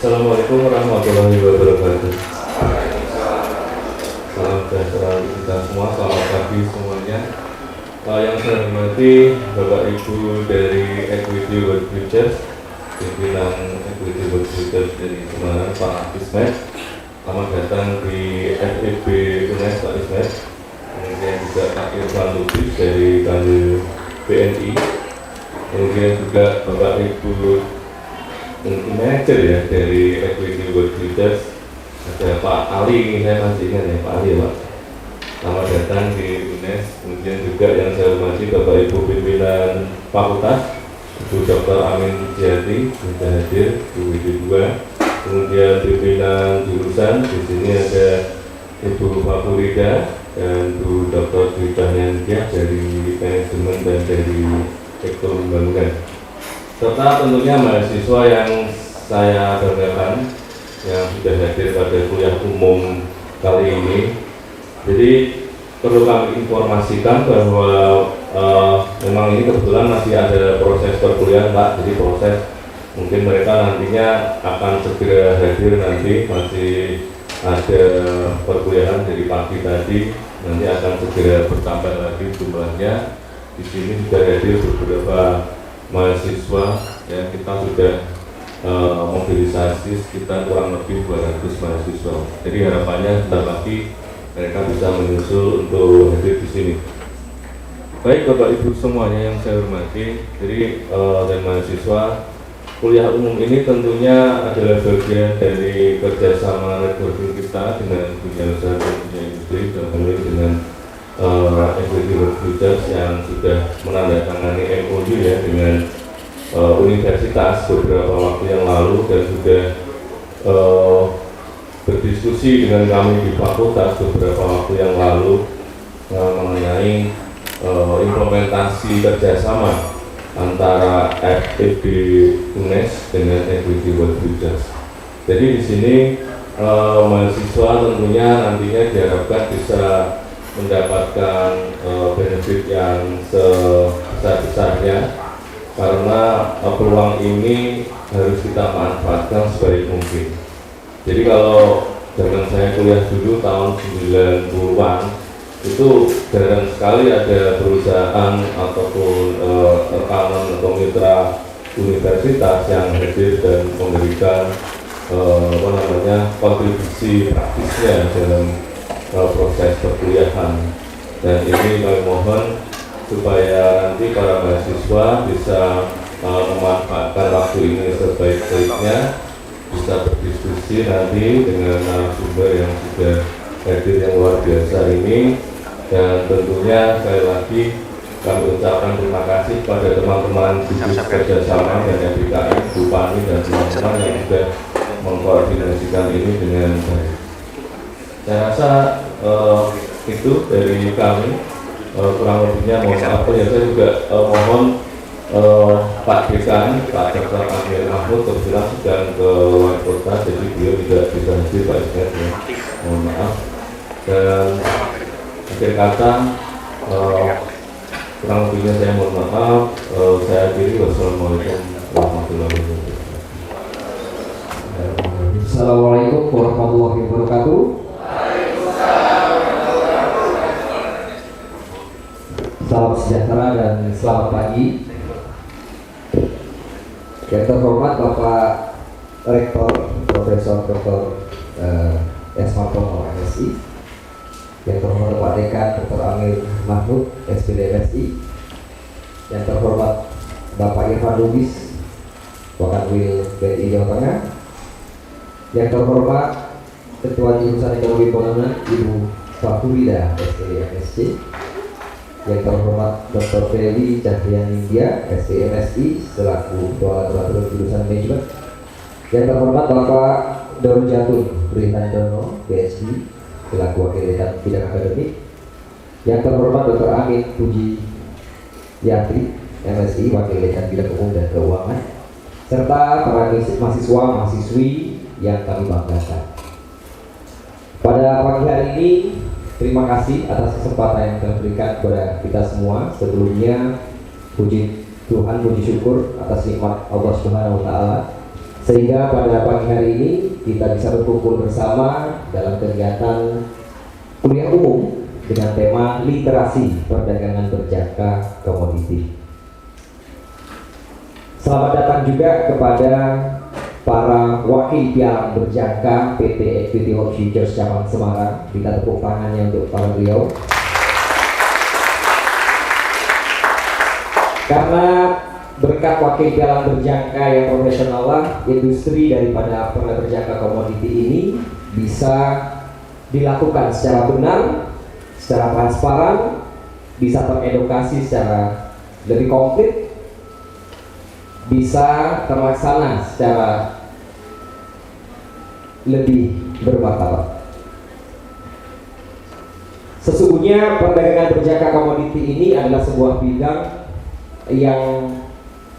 Assalamualaikum warahmatullahi wabarakatuh. Salam sejahtera untuk kita semua, selamat pagi semuanya. Yang saya hormati Bapak Ibu dari Equity World Futures, pimpinan Equity World Futures dari Semarang, Pak Ismet. Selamat datang di FEB UNES, Pak Ismet. Kemudian juga Pak Irfan Lubis dari Kanwil BNI. Kemudian juga Bapak Ibu manajer ya dari Equity World Futures, ada Pak Ali, ini saya masih ingat ya Pak Ali ya Pak. Selamat datang di UNES. Kemudian juga yang saya hormati Bapak Ibu pimpinan fakultas, Ibu Dr. Amin Jati sudah hadir di WD2. Kemudian pimpinan jurusan di sini ada Ibu Fakulida dan Bu Dr. Dwi Cahyansyah dari manajemen dan dari ekonomi pembangunan, serta tentunya mahasiswa yang saya banggakan yang sudah hadir pada kuliah umum kali ini. Jadi perlu kami informasikan bahwa memang ini kebetulan masih ada proses perkuliahan Pak, jadi proses mungkin mereka nantinya akan segera hadir, nanti masih ada perkuliahan dari pagi tadi, nanti akan segera bertambah lagi jumlahnya. Di sini sudah hadir beberapa mahasiswa ya, kita sudah mobilisasi sekitar kurang lebih 200 mahasiswa. Jadi harapannya sebentar lagi mereka bisa menyusul untuk hadir di sini. Baik Bapak Ibu semuanya yang saya hormati, jadi dan mahasiswa, kuliah umum ini tentunya adalah bagian dari kerjasama networking kita dengan dunia usaha dan dunia industri, dan dengan Equity World Futures yang sudah menandatangani MOU ya dengan universitas beberapa waktu yang lalu, dan sudah berdiskusi dengan kami di fakultas beberapa waktu yang lalu mengenai implementasi kerjasama antara FEB UNES dengan Equity World Futures. Jadi di sini mahasiswa tentunya nantinya diharapkan bisa mendapatkan benefit yang sebesar-besarnya, karena peluang ini harus kita manfaatkan sebaik mungkin. Jadi kalau zaman saya kuliah dulu tahun 90-an, itu jarang sekali ada perusahaan ataupun rekanan atau mitra universitas yang hadir dan memberikan kontribusi praktisnya dalam proses perkuliahan. Dan ini kami mohon supaya nanti para mahasiswa bisa memanfaatkan waktu ini sebaik-baiknya, bisa berdiskusi nanti dengan narasumber yang sudah hadir yang luar biasa ini. Dan tentunya sekali lagi kami ucapkan terima kasih kepada teman-teman bisnis kerjasama dan FIKM, Bu Pani dan teman-teman yang sudah mengkoordinasikan ini dengan baik. Saya rasa itu dari kami, kurang lebihnya mohon maaf ya. Saya juga mohon Pak Dekan, Pak Dr. Amir Mahmud kebetulan sedang ke luar kota, jadi beliau tidak bisa hadir Pak Ismet ya, mohon maaf. Dan akhir kata kurang lebihnya saya mohon maaf. Saya akhiri, wassalamualaikum warahmatullahi wabarakatuh. Assalamualaikum warahmatullahi wabarakatuh. Salam sejahtera dan selamat pagi. Yang terhormat Bapak Rektor Profesor Dr. S. Martono MSI, yang terhormat Bapak Dekan Dr. Amir Mahmud SPD MSI, yang terhormat Bapak Irfan Lubis Wakanwil BNI Jawa Tengah, yang terhormat Ketua Jurusan Ekonomi Pembangunan Ibu Fakulida SPD MSc, yang terhormat Dr. Feli Cahyansyah SD MSI selaku Ketua Laboratorium Jurusan Manajemen, yang terhormat Bapak Daur Jatun Brihandono PhD selaku Wakil Dekan Bidang Akademik, yang terhormat Dr. Amin Puji Yatri MSI Wakil Dekan Bidang Umum dan Keuangan, serta para mahasiswa-mahasiswi yang kami banggakan. Pada pagi hari ini, terima kasih atas kesempatan yang telah diberikan kepada kita semua. Sebelumnya, puji Tuhan, puji syukur atas nikmat Allah Subhanahu wa Ta'ala. Sehingga pada pagi hari ini kita bisa berkumpul bersama dalam kegiatan kuliah umum dengan tema literasi perdagangan berjangka komoditi. Selamat datang juga kepada para wakil piala berjangka PT Equity World Futures cabang Semarang. Kita tepuk tangannya untuk para beliau. Karena berkat wakil piala berjangka yang profesional lah, industri daripada perdagangan berjangka komoditi ini bisa dilakukan secara benar, secara transparan, bisa teredukasi secara lebih komplit, bisa terlaksana secara lebih bermartabat. Sesungguhnya perdagangan berjangka komoditi ini adalah sebuah bidang yang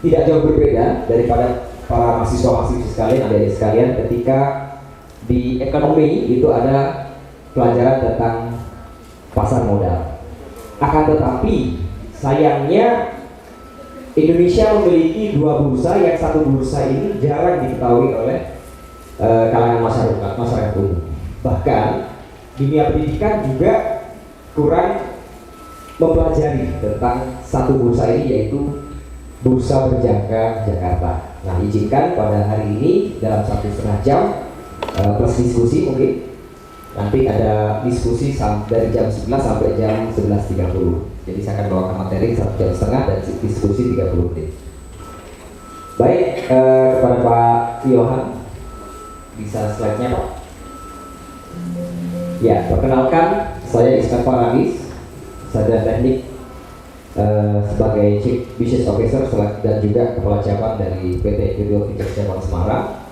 tidak jauh berbeda daripada para mahasiswa-mahasiswa sekalian, adik-adik sekalian, ketika di ekonomi itu ada pelajaran tentang pasar modal. Akan tetapi sayangnya Indonesia memiliki dua bursa, yang satu bursa ini jarang diketahui oleh kalangan masyarakat umum. Bahkan dunia pendidikan juga kurang mempelajari tentang satu bursa ini, yaitu Bursa Berjangka Jakarta. Nah, izinkan pada hari ini dalam 1,5 jam plus diskusi mungkin. Nanti ada diskusi dari jam 11 sampai jam 11.30. Jadi saya akan bawakan materi 1,5 jam dan diskusi 30 menit. Baik, kepada Pak Yohan, bisa slide-nya Pak? Ya, perkenalkan, saya Iskan Paradis, sarjana teknik sebagai Chief Business Officer dan juga Kepala Cabang dari PT Equity World Futures cabang Semarang.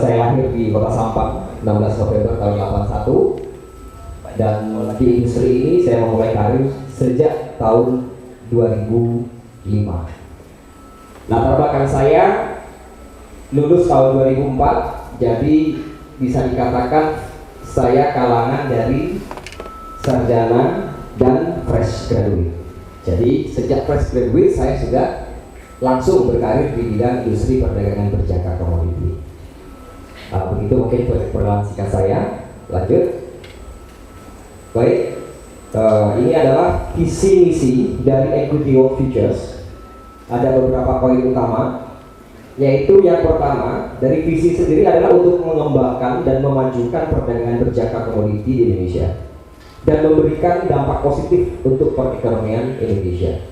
Saya lahir di Kota Sampang 16 November tahun 81, dan di industri ini saya memulai karir sejak tahun 2005. Latar belakang saya lulus tahun 2004, jadi bisa dikatakan saya kalangan dari sarjana dan fresh graduate. Jadi sejak fresh graduate saya sudah langsung berkarir di bidang industri perdagangan berjangka komoditi. Begitu mungkin perkenalan singkat saya. Lanjut. Baik, ini adalah visi misi dari Equity World Futures. Ada beberapa poin utama, yaitu yang pertama dari visi sendiri adalah untuk mengembangkan dan memajukan perdagangan berjangka komoditi di Indonesia dan memberikan dampak positif untuk perekonomian Indonesia.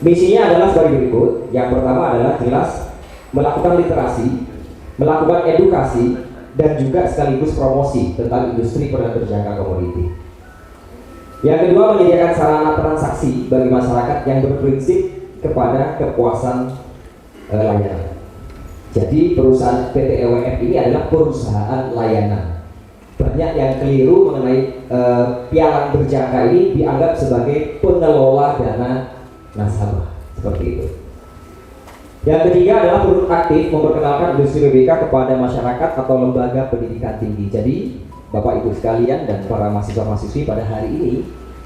Misinya adalah sebagai berikut. Yang pertama adalah jelas melakukan literasi, melakukan edukasi, dan juga sekaligus promosi tentang industri perdagangan berjangka komoditi. Yang kedua, menyediakan sarana transaksi bagi masyarakat yang berprinsip kepada kepuasan layanan. Jadi perusahaan PT EWF ini adalah perusahaan layanan. Banyak yang keliru mengenai pialang berjangka ini dianggap sebagai pengelola dana nasabah, seperti itu. Yang ketiga adalah turut aktif memperkenalkan industri BBK kepada masyarakat atau lembaga pendidikan tinggi. Jadi Bapak Ibu sekalian dan para mahasiswa-mahasiswi, pada hari ini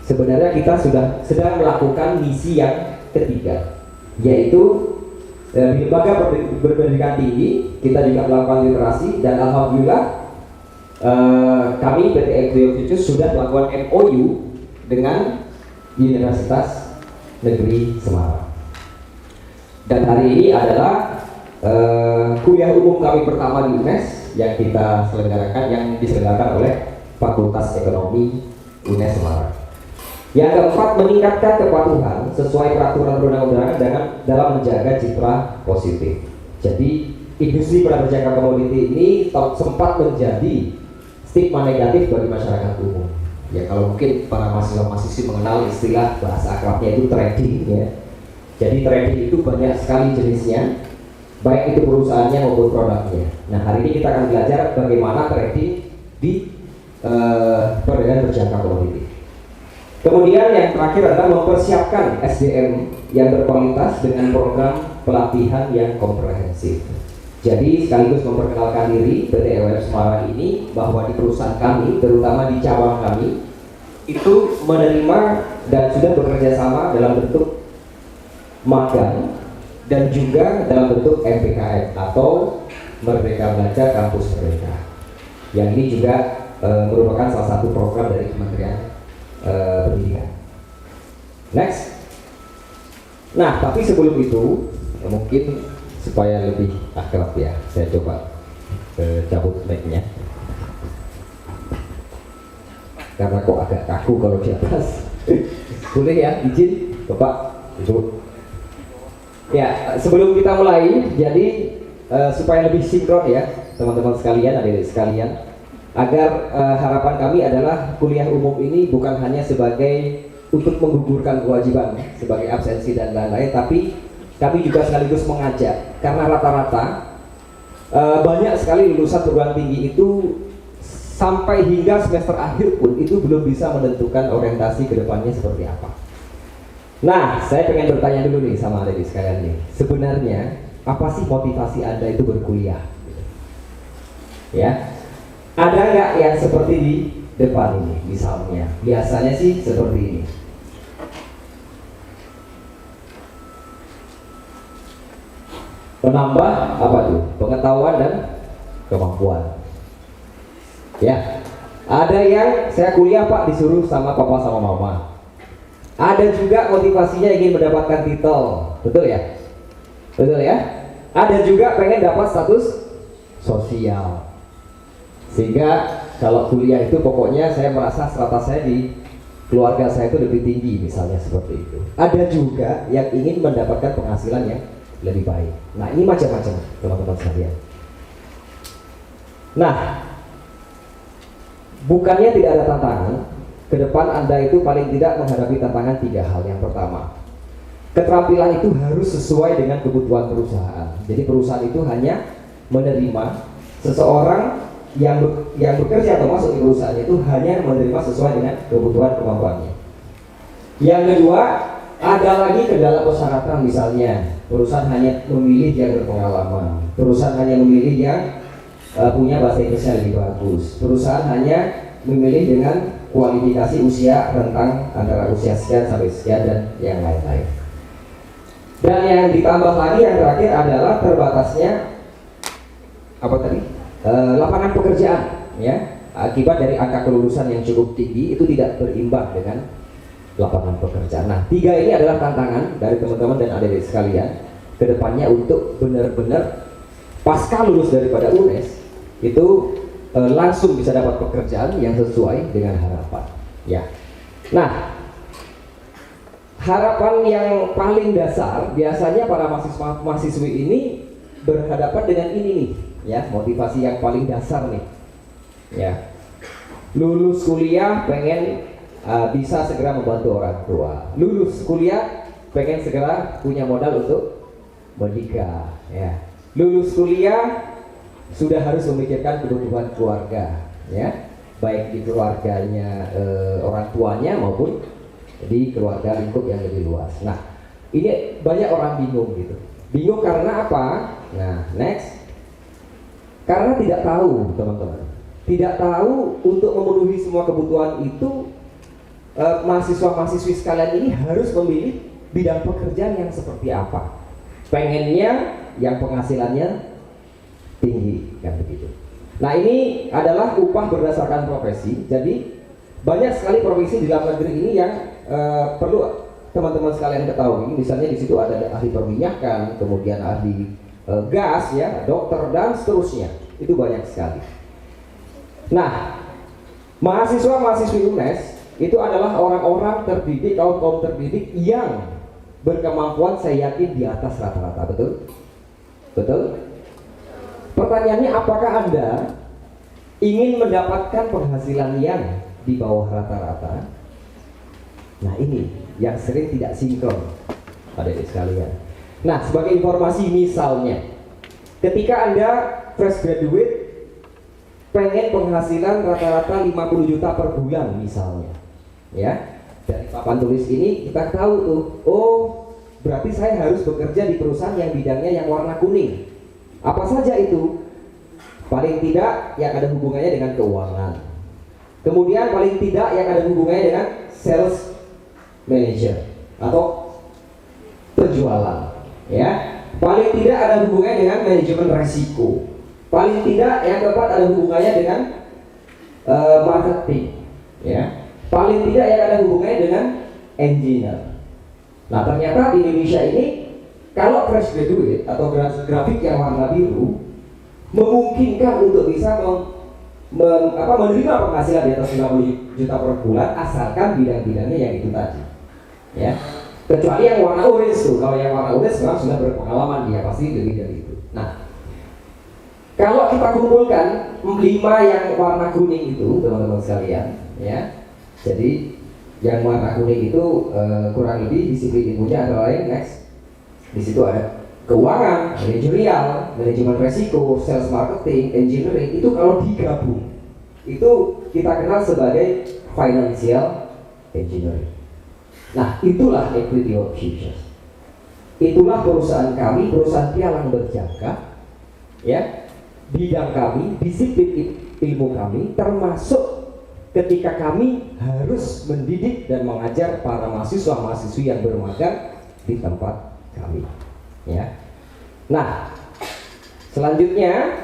sebenarnya kita sedang melakukan misi yang ketiga, yaitu di lembaga berpendidikan tinggi kita juga melakukan literasi, dan alhamdulillah kami PT Equity World Futures sudah melakukan MOU dengan Universitas Negeri Semarang. Dan hari ini adalah kuliah umum kami pertama di UNES yang kita selenggarakan, yang diselenggarakan oleh Fakultas Ekonomi UNES Semarang. Yang keempat, meningkatkan kepatuhan sesuai peraturan perundang-undangan dalam menjaga citra positif. Jadi industri perdagangan berjangka komoditi ini sempat menjadi stigma negatif bagi masyarakat umum. Ya, kalau mungkin para mahasiswa-mahasiswi mengenal istilah bahasa akrabnya itu trading, ya. Jadi trading itu banyak sekali jenisnya, baik itu perusahaannya maupun produknya. Nah, hari ini kita akan belajar bagaimana trading di perdagangan berjangka komoditi. Kemudian yang terakhir adalah mempersiapkan SDM yang berkualitas dengan program pelatihan yang komprehensif. Jadi sekaligus memperkenalkan diri, PT EWF Semarang ini bahwa di perusahaan kami, terutama di cabang kami, itu menerima dan sudah bekerja sama dalam bentuk magang dan juga dalam bentuk MPKM atau Merdeka Belajar Kampus Merdeka. Yang ini juga merupakan salah satu program dari Kementerian Pendidikan. Next. Nah, tapi sebelum itu mungkin supaya lebih akrab ya, saya coba cabut mic-nya. Karena kok agak kaku kalau di atas. Boleh ya, izin Bapak Ibu. Ya, sebelum kita mulai, jadi supaya lebih sinkron ya teman-teman sekalian, adik-adik sekalian, agar harapan kami adalah kuliah umum ini bukan hanya sebagai untuk menggugurkan kewajiban sebagai absensi dan lain-lain, tapi kami juga sekaligus mengajak, karena rata-rata banyak sekali lulusan perguruan tinggi itu sampai hingga semester akhir pun itu belum bisa menentukan orientasi ke depannya seperti apa. Nah, saya pengen bertanya dulu nih sama adik sekalian nih, sebenarnya apa sih motivasi Anda itu berkuliah? Ya, ada nggak yang seperti di depan ini misalnya? Biasanya sih seperti ini. Menambah apa tuh? Pengetahuan dan kemampuan. Ya, ada yang saya kuliah Pak disuruh sama papa sama mama. Ada juga motivasinya ingin mendapatkan titel, betul ya? Betul ya? Ada juga pengen dapat status sosial. Sehingga kalau kuliah itu pokoknya saya merasa strata saya di keluarga saya itu lebih tinggi, misalnya seperti itu. Ada juga yang ingin mendapatkan penghasilan yang lebih baik. Nah, ini macam-macam teman-teman sekalian. Nah, bukannya tidak ada tantangan, ke depan Anda itu paling tidak menghadapi tantangan 3 hal. Yang pertama, keterampilan itu harus sesuai dengan kebutuhan perusahaan. Jadi perusahaan itu hanya menerima seseorang yang bekerja atau masuk di perusahaan itu hanya menerima sesuai dengan kebutuhan kemampuannya. Yang kedua, ada lagi kendala persyaratan, misalnya perusahaan hanya memilih yang berpengalaman, perusahaan hanya memilih yang punya bahasa Inggrisnya lebih bagus, perusahaan hanya memilih dengan kualifikasi usia rentang antara usia sekian sampai sekian dan yang lain-lain. Dan yang ditambah lagi yang terakhir adalah terbatasnya apa tadi? Lapangan pekerjaan, ya. Akibat dari angka kelulusan yang cukup tinggi itu tidak berimbang dengan lapangan pekerjaan. Nah, 3 ini adalah tantangan dari teman-teman dan adik-adik sekalian ke depannya untuk benar-benar pasca lulus daripada UNES itu langsung bisa dapat pekerjaan yang sesuai dengan harapan. Ya. Nah, harapan yang paling dasar biasanya para mahasiswi ini berhadapan dengan ini nih, ya, motivasi yang paling dasar nih. Ya. Lulus kuliah pengen bisa segera membantu orang tua. Lulus kuliah pengen segera punya modal untuk menikah, ya. Lulus kuliah sudah harus memikirkan kebutuhan keluarga, ya, baik di keluarganya orang tuanya maupun di keluarga lingkup yang lebih luas. Nah, ini banyak orang bingung gitu. Bingung karena apa? Nah, next. Karena tidak tahu, teman-teman. Tidak tahu untuk memenuhi semua kebutuhan itu mahasiswa-mahasiswi sekalian ini harus memilih bidang pekerjaan yang seperti apa. Pengennya yang penghasilannya tinggi, kan begitu. Nah, ini adalah upah berdasarkan profesi. Jadi banyak sekali profesi di dalam negeri ini yang perlu teman-teman sekalian ketahui. Misalnya di situ ada ahli perminyakan, kemudian ahli gas, ya, dokter dan seterusnya. Itu banyak sekali. Nah, mahasiswa-mahasiswi UNES itu adalah orang-orang terdidik, kaum terdidik yang berkemampuan saya yakin di atas rata-rata, betul? Betul? Pertanyaannya, apakah Anda ingin mendapatkan penghasilan yang di bawah rata-rata? Nah, ini yang sering tidak sinkron, adik-adik sekalian. Nah, sebagai informasi misalnya, ketika Anda fresh graduate pengen penghasilan rata-rata 50 juta per bulan misalnya, ya, dari papan tulis ini kita tahu tuh, oh berarti saya harus bekerja di perusahaan yang bidangnya yang warna kuning. Apa saja itu? Paling tidak yang ada hubungannya dengan keuangan. Kemudian paling tidak yang ada hubungannya dengan sales manager atau penjualan. ya. Paling tidak ada hubungannya dengan manajemen resiko. Paling tidak yang keempat ada hubungannya dengan marketing, ya. Paling tidak yang ada hubungannya dengan engineer. Nah ternyata di Indonesia ini kalau fresh graduate atau grafik yang warna biru memungkinkan untuk bisa menerima penghasilan di atas 50 juta per bulan asalkan bidang-bidangnya yang itu tadi, ya. Kecuali yang warna orange tuh, kalau yang warna orange sekarang sudah berpengalaman, dia pasti lebih dari itu. Nah, kalau kita kumpulkan 5 yang warna kuning itu, teman-teman sekalian, ya. Jadi yang warna kuning itu kurang lebih disiplin ilmunya adalah yang next. Di situ ada keuangan, manajerial, manajemen resiko, sales marketing, engineering. Itu kalau digabung, itu kita kenal sebagai financial engineering. Nah, itulah Equity of Futures. Itulah perusahaan kami, perusahaan pialang berjangka, ya. Bidang kami, disiplin ilmu kami, termasuk ketika kami harus mendidik dan mengajar para mahasiswa-mahasiswi yang bermagang di tempat kami, ya. Nah, selanjutnya,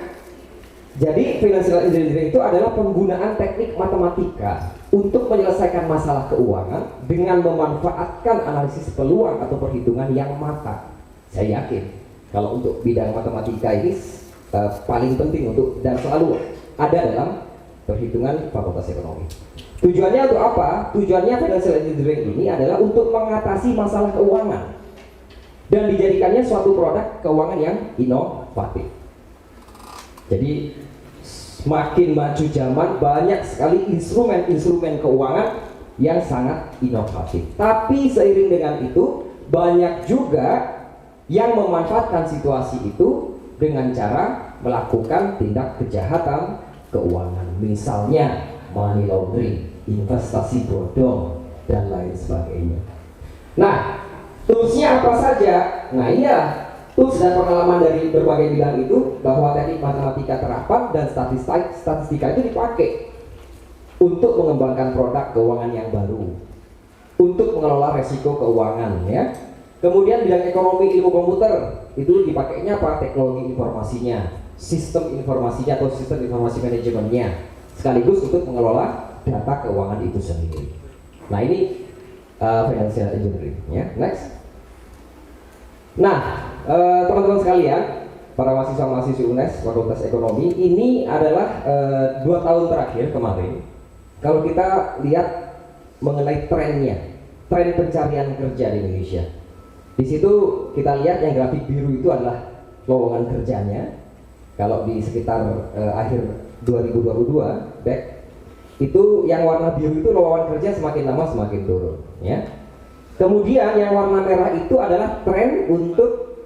jadi financial engineering itu adalah penggunaan teknik matematika untuk menyelesaikan masalah keuangan dengan memanfaatkan analisis peluang atau perhitungan yang matang. Saya yakin kalau untuk bidang matematika ini paling penting untuk dan selalu ada dalam perhitungan fakultas ekonomi. Tujuannya untuk apa? Tujuannya financial engineering ini adalah untuk mengatasi masalah keuangan dan dijadikannya suatu produk keuangan yang inovatif. Jadi semakin maju zaman, banyak sekali instrumen-instrumen keuangan yang sangat inovatif. Tapi seiring dengan itu, banyak juga yang memanfaatkan situasi itu dengan cara melakukan tindak kejahatan keuangan. Misalnya money laundering, investasi bodong, dan lain sebagainya. Nah, toolsnya apa saja? Nah, iya. Tools dan pengalaman dari berbagai bidang itu bahwa teknik matematika terapan dan statistika itu dipakai untuk mengembangkan produk keuangan yang baru, untuk mengelola resiko keuangan, ya. Kemudian bidang ekonomi ilmu komputer itu dipakainya apa? Teknologi informasinya, sistem informasinya atau sistem informasi manajemennya, sekaligus untuk mengelola data keuangan itu sendiri. Nah, ini financial engineering, ya. Next. Nah, teman-teman sekalian, para mahasiswa-mahasiswi UNES Fakultas Ekonomi, ini adalah 2 tahun terakhir kemarin. Kalau kita lihat mengenai trennya, tren pencarian kerja di Indonesia, di situ kita lihat yang grafik biru itu adalah lowongan kerjanya. Kalau di sekitar akhir 2022, itu yang warna biru itu lowongan kerja semakin lama semakin turun, ya. Kemudian yang warna merah itu adalah tren untuk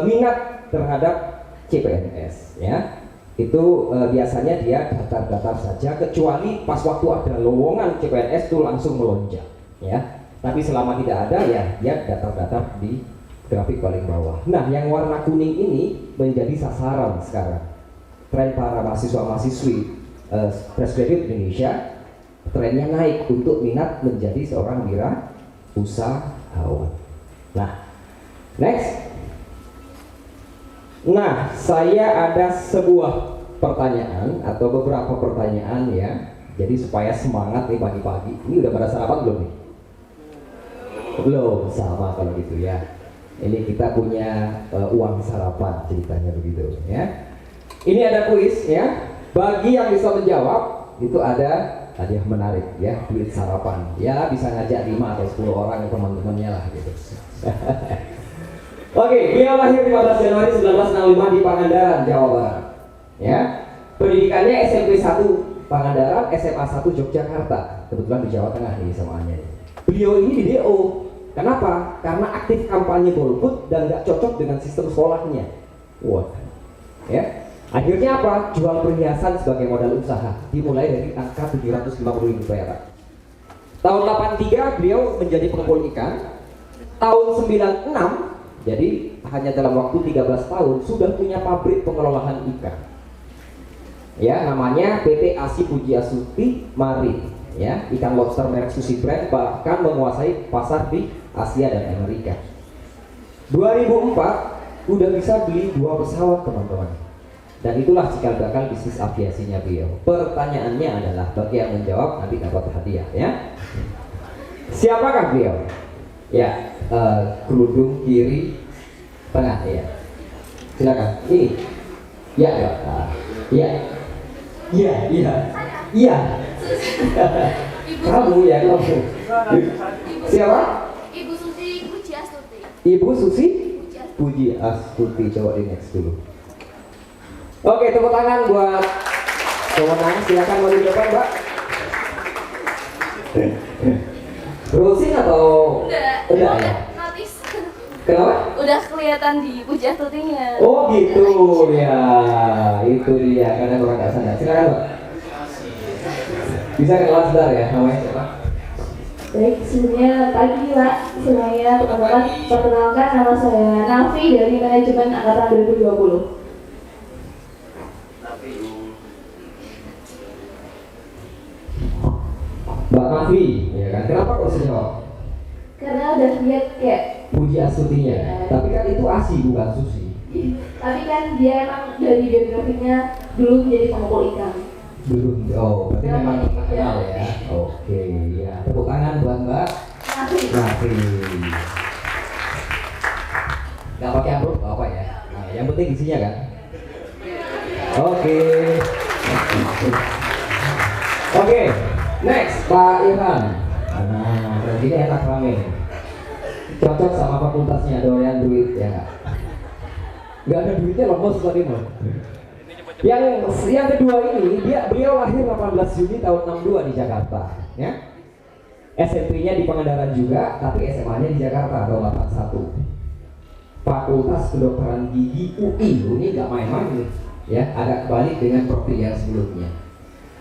minat terhadap CPNS, ya. Itu biasanya dia datar-datar saja, kecuali pas waktu ada lowongan CPNS itu langsung melonjak, ya. Tapi selama tidak ada, ya dia datar-datar di grafik paling bawah. Nah, yang warna kuning ini menjadi sasaran sekarang. Tren para mahasiswa-mahasiswi fresh graduate Indonesia, trennya naik untuk minat menjadi seorang usahawan. Nah, next. Nah, saya ada sebuah pertanyaan atau beberapa pertanyaan, ya. Jadi supaya semangat nih pagi-pagi. Ini udah pada sarapan belum nih? Belum, sama kalau gitu, ya. Ini kita punya uang sarapan ceritanya begitu, ya. Ini ada kuis, ya. Bagi yang bisa menjawab itu ada hadiah menarik, ya, duit sarapan. Ya, bisa ngajak 5 atau 10 orang teman-temannya lah gitu. Oke, beliau lahir 15 Januari 1965 di Pangandaran, Jawa Barat. Ya. Pendidikannya SMP 1 Pangandaran, SMA 1 Yogyakarta. Kebetulan di Jawa Tengah nih SMA-nya. Beliau ini di DO. Kenapa? Karena aktif kampanye golput dan nggak cocok dengan sistem sekolahnya. Wah. Ya. Akhirnya apa? Jual perhiasan sebagai modal usaha. Dimulai dari angka 750.000 perak. Tahun 83 beliau menjadi pengumpul ikan. Tahun 96, jadi hanya dalam waktu 13 tahun sudah punya pabrik pengelolaan ikan. Ya, namanya PT Asi Pujiasuti Marin. Ya, ikan lobster merek Sushi Brand bahkan menguasai pasar di Asia dan Amerika. 2004 udah bisa beli 2 pesawat teman-teman. Dan itulah cikal bakal bisnis aviasinya beliau. Pertanyaannya adalah bagi yang menjawab nanti dapat hadiah ya. Siapakah beliau? Ya, kerudung kiri tengah ya. Silakan. Ini. Ya, ya. Ya. Iya, iya. Iya. Kamu ya, kamu. Siapa? Ibu Susi Puji Astuti. Ibu Susi Puji Astuti. Coba di next dulu. Oke, tepuk tangan buat pemenang. Silakan mau di depan, Mbak. Terusin atau Udah ya? notis. Kenapa? Udah kelihatan di Puji Astutinya. Oh gitu ya, itu dia karena orang nggak sadar. Silakan Mbak. Bisa kenalan sebentar ya, namanya siapa? Baik, sebelumnya pagi Pak, semuanya teman-teman, perkenalkan nama saya Nafi dari Manajemen Angkatan 2020. Mbak Nafi, ya kan? Kenapa kok sejawab? Karena udah lihat kayak, Puji Astutinya, tapi kan itu Asi bukan Susi. tapi kan dia emang dari biografinya dulu menjadi pemukul ikan. Belum, oh berarti memang pernah kenal ya. Oke, ya tepuk tangan buat Mbak Nafi. Nafi. Gak pakai amplop, gak apa ya. Nah, yang penting isinya kan. Oke. Oke, next Pak Irfan. Nah, berarti ini enak rame. Cocok sama fakultasnya, doyan duit ya nggak? Nggak ada duitnya loh tadi mau. Yang kedua ini beliau lahir 18 Juni tahun 62 di Jakarta, ya. SMP-nya di Pangandaran juga, tapi SMA-nya di Jakarta tahun 81. Fakultas Kedokteran Gigi UI, ini nggak main-main nih, ya. Agak kebalik dengan profil yang sebelumnya.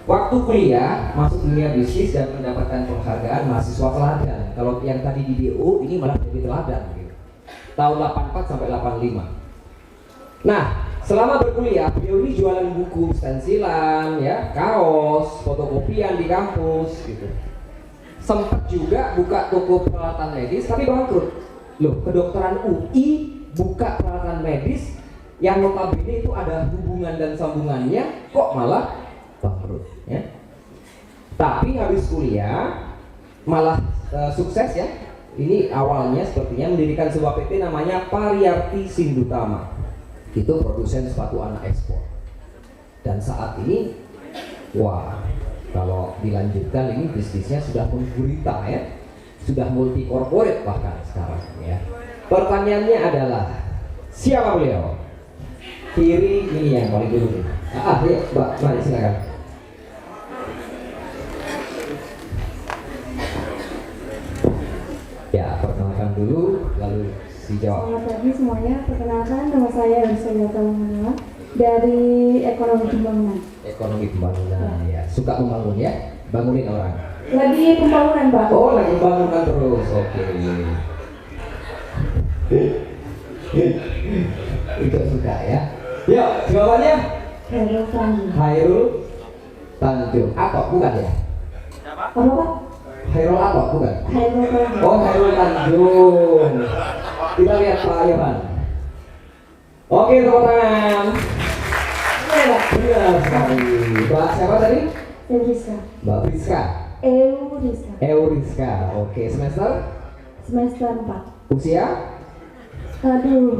Waktu kuliah masuk dunia bisnis dan mendapatkan penghargaan mahasiswa teladan. Kalau yang tadi di BO ini malah jadi teladan gitu. Tahun 84 sampai 85. Nah, selama berkuliah beliau ini jualan buku, stensilan, ya, kaos, fotokopian di kampus gitu. Sempat juga buka toko peralatan medis tapi bangkrut. Loh, kedokteran UI buka peralatan medis yang notabene itu ada hubungan dan sambungannya, kok malah bangkrut ya. Tapi habis kuliah malah sukses ya. Ini awalnya sepertinya mendirikan sebuah PT namanya Pariarti Sindutama. Itu produsen sepatu anak ekspor. Dan saat ini wah, kalau dilanjutkan ini bisnisnya sudah menggurita ya. Sudah multi corporate bahkan sekarang ya. Pertanyaannya adalah siapa beliau? Kiri ini yang paling dulu nih. Ya, Mbak, mari silakan. Ya, perkenalkan dulu, lalu dijawab. Selamat pagi semuanya, perkenalkan nama saya Rizal Talangana dari Ekonomi Pembangunan. Ekonomi pembangunan ya. Suka membangun ya, bangunin orang. Lagi pembangunan Pak. Oh, lagi pembangunan terus, oke. Itu suka ya. Yuk, jawabannya Hairul Tanjung. Hairul Tanjung. Atok bukan ya? Apa Pak? Hairul Atok bukan? Hairul Tanjung. Oh, Hairul Tanjung. Kita lihat Pak Yohan. Oke, tepuk tangan. Benar sekali. Mbak siapa tadi? Euriska. Mbak Priska. Euriska. Euriska. Oke, semester? Semester 4. Usia? Aduh,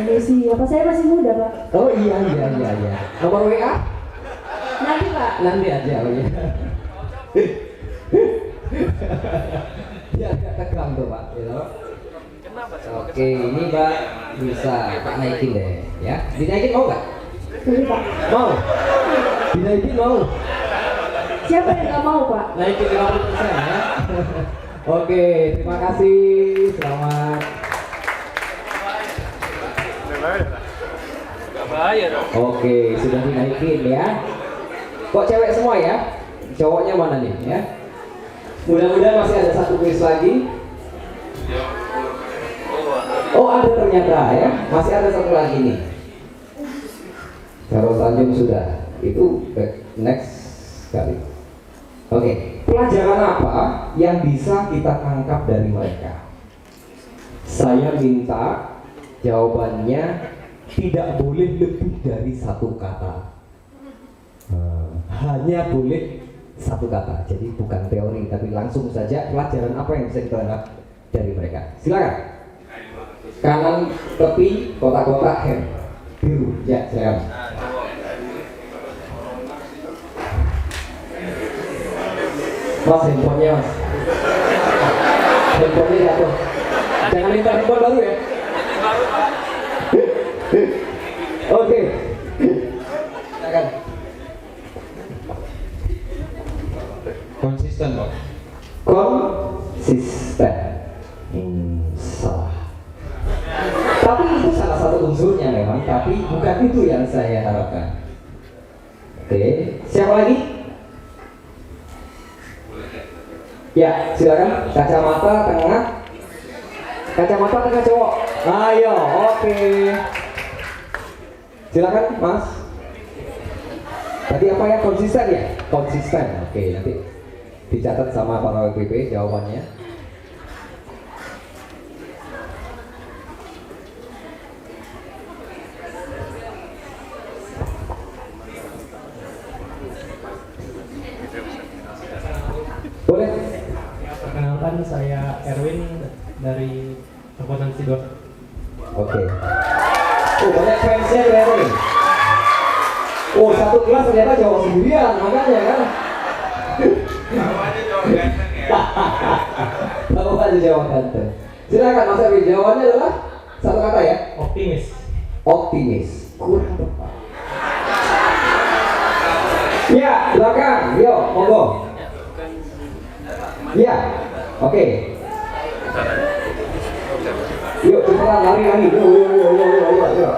Desi, apa saya masih muda Pak? Oh iya. Nomor WA? Nanti Pak. Nanti aja, oh iya. Dia agak tegang tuh Pak, gitu. Oke, ini Mbak bisa Pak naikin deh, ya. Dinaikin mau nggak? Jadi Pak. Mau? Dinaikin mau? Siapa yang nggak mau Pak? Naikin 50% ya. Oke, terima kasih. Selamat. Oke, sudah dinaikin ya. Kok cewek semua ya? Cowoknya mana nih ya? Mudah-mudahan masih ada satu kuis lagi. Oh, ada ternyata ya. Masih ada satu lagi nih. Kalau Tanjung sudah, itu next kali. Oke, pelajaran apa yang bisa kita tangkap dari mereka? Saya minta jawabannya tidak boleh lebih dari satu kata. Hanya boleh satu kata. Jadi bukan teori, tapi langsung saja pelajaran apa yang bisa kita tangkap dari mereka. Silakan. Kanan tepi kotak-kotak hem biru. Ya, silakan. Mas, handphonenya mas. Handphonenya jatuh. Jangan minta handphone baru ya. Oke. Silakan. Konsisten, Pak. Konsisten. Salah. Tapi itu salah satu unsurnya memang, tapi bukan itu yang saya harapkan. Oke, siapa lagi? Ya, silakan. Kacamata tengah. Kacamata tengah cowok. Ayo, oke. Silakan, Mas. Tadi apa ya, konsisten ya? Konsisten. Oke, nanti dicatat sama para WPP jawabannya. Boleh. Perkenalkan, saya Erwin dari Kabupaten Sidoarjo. Oke. Oh, banyak fansnya di Erwin. Oh, satu kelas ternyata jawab sendirian, makanya kan. Tahu aja jawab ganteng. Silakan Mas Erwin, jawabannya adalah satu kata ya. Optimis. Optimis. Kurang tepat. Ya, belakang. Yo, monggo. Ya, oke. Yuk, cepetan lari. Yuk.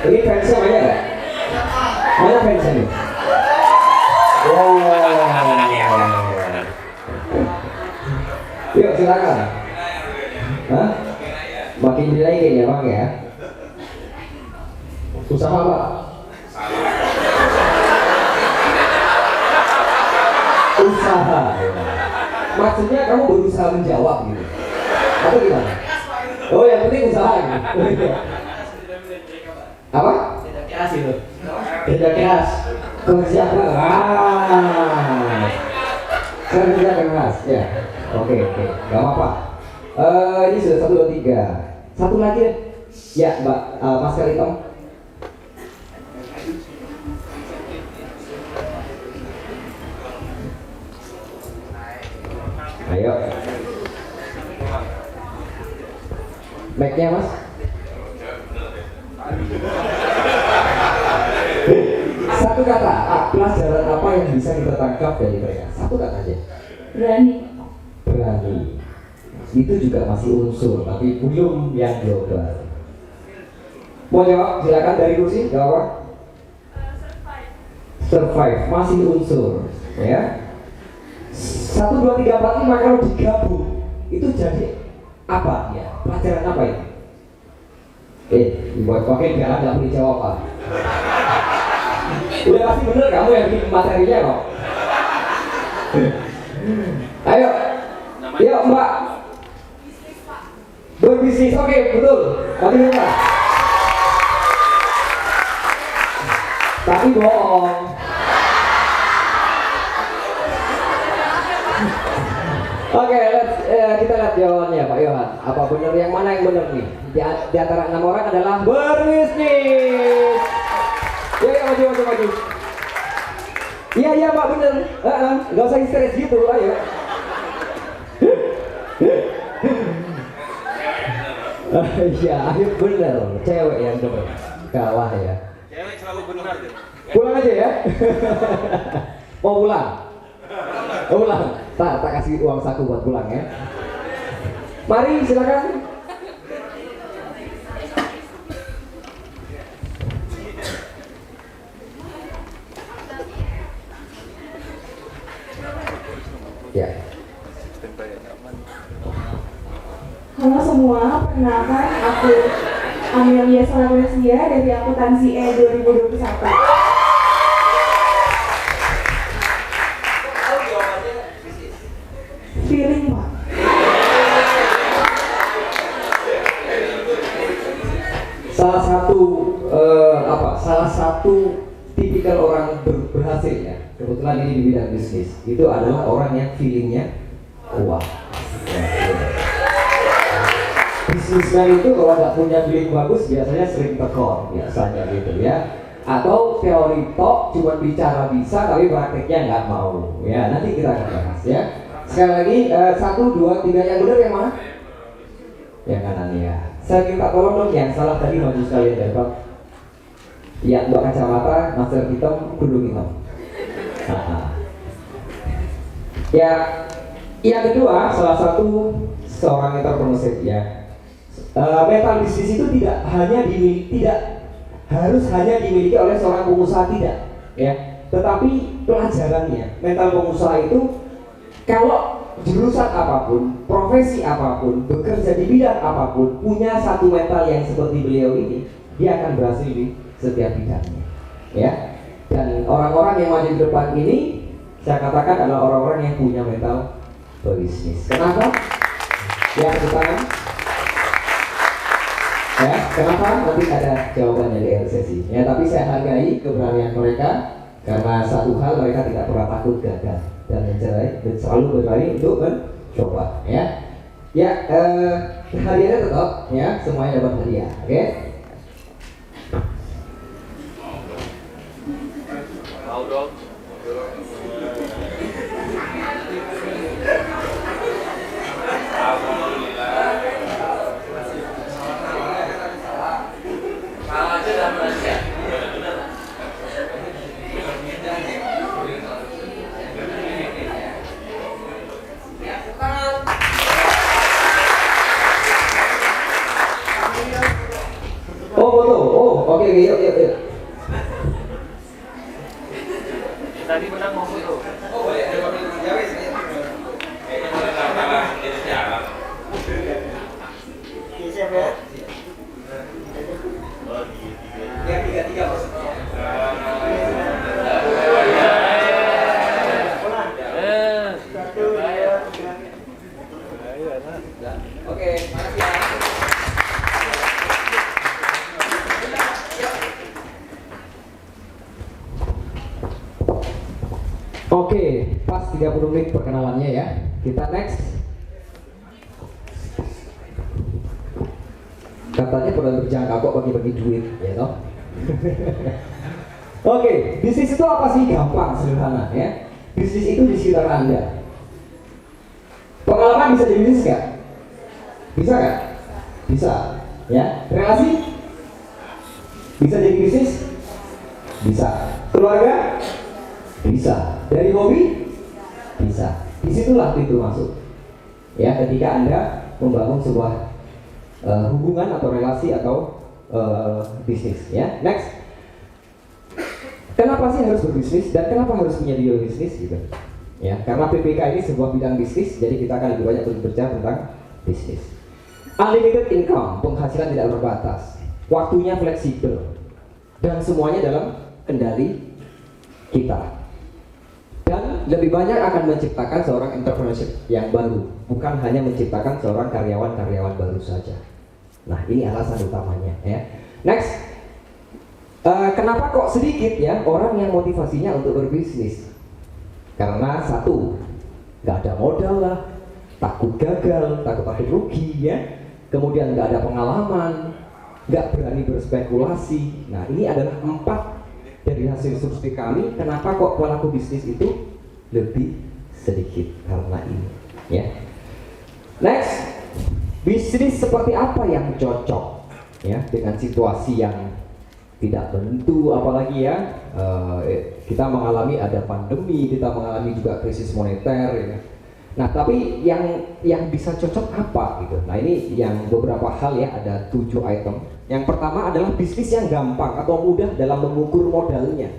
Ini fansnya banyak nggak? Mana fansnya nih? Wow. Yuk, silakan. Hah? Makin dinaikin ya, Bang ya. Usaha apa? Usaha. Maksudnya kamu berusaha menjawab gitu. Atau gimana? Oh, yang penting usaha gitu. Apa? Tidak keras itu. Kerja keras. Kerja keras. Kerja keras. Ya. Oke. Gak apa-apa. Ini sudah 1, 2, 3. Satu lagi deh. Ya, Mbak. Mas Kalitom. Ayo. Mic-nya Mas. Satu kata, pelajaran apa yang bisa kita tangkap dari mereka? Satu kata aja. Berani. Berani. Itu juga masih unsur, tapi belum yang global. Mau jawab? Silakan dari kursi, jawab. Survive, masih unsur, ya. 1, 2, 3, 4, 5 kalau digabung itu jadi apa ya? Pelajaran apa itu? Buat pakai biar nggak boleh jawab Pak. Udah pasti bener kamu yang bikin materinya kok. Ayo, yuk Mbak. Berbisnis, oke betul. Tapi benar. Tapi bohong. Oke, kita lihat jawabannya Pak Yohan. Apa benar yang mana yang benar nih? Di antara 6 orang adalah berbisnis. Ya, maju. Iya Pak benar. Nggak usah histeris gitu, ayo. Iya, ayo benar. Cewek yang benar. Kalah ya. Cewek selalu benar deh. Pulang aja ya. Mau pulang? Pulang. Tak kasih uang saku buat pulang ya. Mari silakan. Ya. Halo semua, perkenalkan aku Amelia Salawesia dari akuntansi E 2021. Feeling Pak. salah satu tipikal orang berhasil ya, kebetulan ini di bidang bisnis, itu adalah orang yang feelingnya kuat. Bisnismen itu kalau nggak punya feeling bagus biasanya sering tekor, biasanya gitu ya. Atau teori tok cuma bicara bisa tapi prakteknya nggak mau. Ya nanti kita akan bahas ya. Sekali lagi 1, 2, 3 yang benar yang mana? Yang kanan ya. Saya minta tolong dong yang salah tadi maju sekalian ya Pak. Ya, dua kacamata, masker hitam, kerudung hitam. Ya, yang kedua, salah satu seorang entrepreneur ya. Mental bisnis itu tidak harus hanya dimiliki oleh seorang pengusaha, tidak, ya. Tetapi pelajarannya, mental pengusaha itu kalau jurusan apapun, profesi apapun, bekerja di bidang apapun, punya satu mental yang seperti beliau ini, dia akan berhasil di setiap bidangnya, ya. Dan orang-orang yang maju di depan ini, saya katakan adalah orang-orang yang punya mental berbisnis. Kenapa? Ya, tepuk tangan. Ya, kenapa? Nanti ada jawabannya di akhir sesi. Ya, tapi saya hargai keberanian mereka karena satu hal, mereka tidak pernah takut gagal dan selalu berani untuk mencoba. Ya, ya, hadiahnya tetap, ya, semuanya dapat hadiah. Oke? Oh, foto. Oh, oke, yuk. Tadi menang mau foto. Oh, boleh. Siapa ya? Ya, 3 maksudnya. Satu, dua, tiga. Oke, makasih ya. Oke, pas 30 menit perkenalannya ya. Kita next. Katanya pada berjangka kok bagi-bagi duit, ya toh? Oke, bisnis itu apa sih? Gampang, sederhana ya. Bisnis itu di sekitar Anda. Pengalaman bisa jadi bisnis nggak? Bisa nggak? Bisa. Ya. Relasi? Bisa jadi bisnis? Bisa. Keluarga? Bisa. Dari hobi? Bisa. Disitulah pintu masuk. Ya, ketika Anda membangun sebuah hubungan atau relasi atau bisnis. Ya. Next. Kenapa sih harus berbisnis dan kenapa harus punya deal bisnis gitu? Ya, karena PPK ini sebuah bidang bisnis, jadi kita akan lebih banyak berbicara tentang bisnis. Unlimited income, penghasilan tidak terbatas, waktunya fleksibel, dan semuanya dalam kendali kita. Dan lebih banyak akan menciptakan seorang entrepreneurship yang baru, bukan hanya menciptakan seorang karyawan-karyawan baru saja. Nah, ini alasan utamanya ya. Next, kenapa kok sedikit ya orang yang motivasinya untuk berbisnis? Karena satu, nggak ada modal lah, takut gagal, takut rugi ya. Kemudian nggak ada pengalaman, nggak berani berspekulasi. Nah, ini adalah 4 dari hasil survei kami. Kenapa kok pelaku bisnis itu lebih sedikit? Karena ini ya. Next, bisnis seperti apa yang cocok ya dengan situasi yang tidak menentu, apalagi ya kita mengalami ada pandemi, kita mengalami juga krisis moneter ya. Nah, tapi yang bisa cocok apa gitu. Nah, ini yang beberapa hal ya, ada 7 item. Yang pertama adalah bisnis yang gampang atau mudah dalam mengukur modalnya.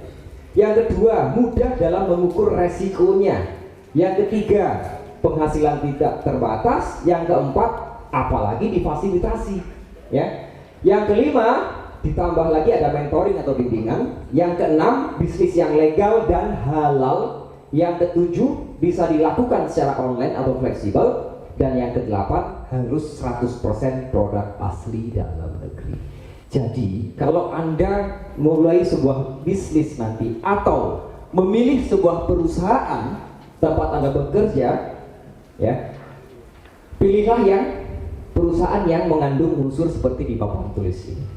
Yang kedua, mudah dalam mengukur resikonya. Yang ketiga, penghasilan tidak terbatas. Yang keempat, apalagi difasilitasi ya. Yang kelima, ditambah lagi ada mentoring atau bimbingan. Yang keenam, bisnis yang legal dan halal. Yang ketujuh, bisa dilakukan secara online atau fleksibel. Dan yang kedelapan, harus 100% produk asli dalam negeri. Jadi kalau Anda mulai sebuah bisnis nanti atau memilih sebuah perusahaan tempat Anda bekerja, ya, pilihlah yang perusahaan yang mengandung unsur seperti di papan tulis ini.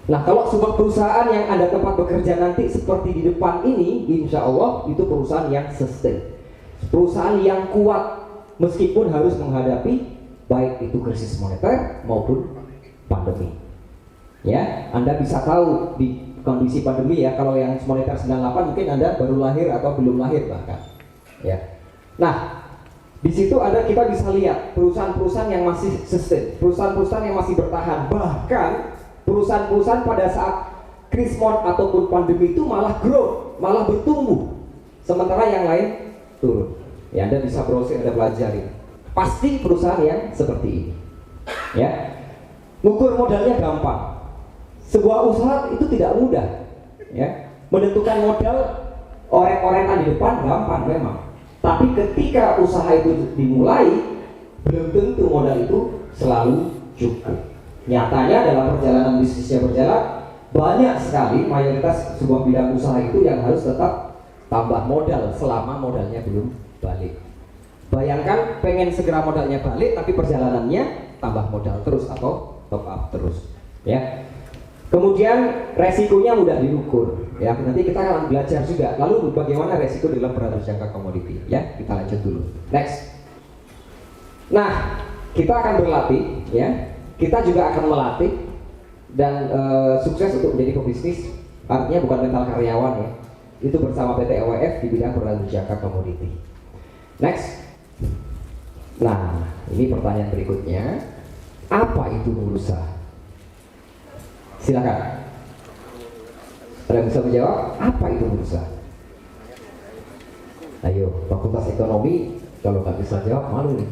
Nah, kalau sebuah perusahaan yang Anda tempat bekerja nanti seperti di depan ini, insya Allah itu perusahaan yang sustain, perusahaan yang kuat meskipun harus menghadapi baik itu krisis moneter maupun pandemi. Ya, Anda bisa tahu di kondisi pandemi ya, kalau yang moneter 98 mungkin Anda baru lahir atau belum lahir bahkan. Ya. Nah, di situ kita bisa lihat perusahaan-perusahaan yang masih sustain, perusahaan-perusahaan yang masih bertahan, bahkan perusahaan-perusahaan pada saat krismon ataupun pandemi itu malah grow, malah bertumbuh, sementara yang lain turun. Ya, Anda bisa browsing, Anda pelajari. Pasti perusahaan yang seperti ini. Ya, ngukur modalnya gampang. Sebuah usaha itu tidak mudah, ya. Menentukan modal orek-orekan di depan gampang memang. Tapi ketika usaha itu dimulai, belum tentu modal itu selalu cukup. Nyatanya dalam perjalanan bisnisnya berjalan, banyak sekali mayoritas sebuah bidang usaha itu yang harus tetap tambah modal selama modalnya belum balik. Bayangkan pengen segera modalnya balik, tapi perjalanannya tambah modal terus atau top up terus, ya. Kemudian resikonya mudah diukur, ya. Nanti kita akan belajar juga. Lalu bagaimana resiko dalam beratus jangka komoditi, ya. Kita lanjut dulu. Next. Nah, kita akan berlatih, ya. Kita juga akan melatih dan sukses untuk menjadi pebisnis. Artinya bukan mental karyawan, ya. Itu bersama PT EWF di bidang beratus jangka komoditi. Next. Nah, ini pertanyaan berikutnya. Apa itu bursa? Silakan. Ada bisa menjawab? Apa itu bursa? Ayo, Fakultas Ekonomi kalau nggak bisa jawab malu nih.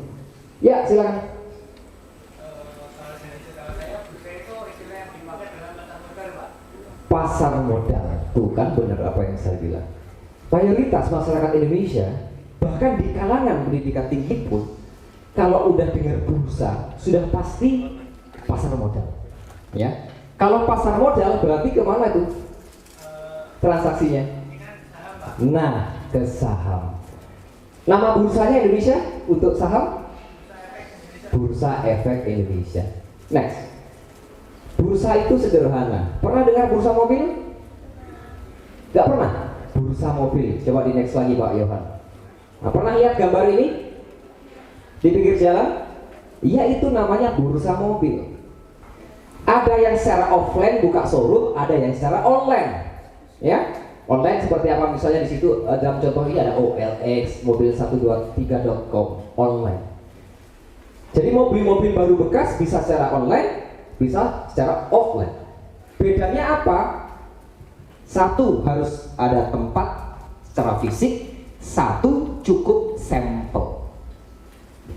Ya, silakan. Pasar modal, tuh kan benar apa yang saya bilang. Mayoritas masyarakat Indonesia, bahkan di kalangan pendidikan tinggi pun, kalau udah dengar bursa, sudah pasti pasar modal, ya. Kalau pasar modal berarti kemana tuh transaksinya? Nah, ke saham. Nama bursanya Indonesia untuk saham? Bursa Efek Indonesia. Next. Bursa itu sederhana. Pernah dengar bursa mobil? Gak pernah? Bursa mobil. Coba di next lagi Pak Yohan. Nah, pernah lihat gambar ini? Di pinggir jalan? Iya, itu namanya bursa mobil. Ada yang secara offline buka showroom, ada yang secara online, ya. Online seperti apa? Misalnya di situ dalam contoh ini ada OLX, mobil123.com online. Jadi mobil-mobil baru bekas bisa secara online, bisa secara offline. Bedanya apa? Satu harus ada tempat secara fisik, satu cukup sampel.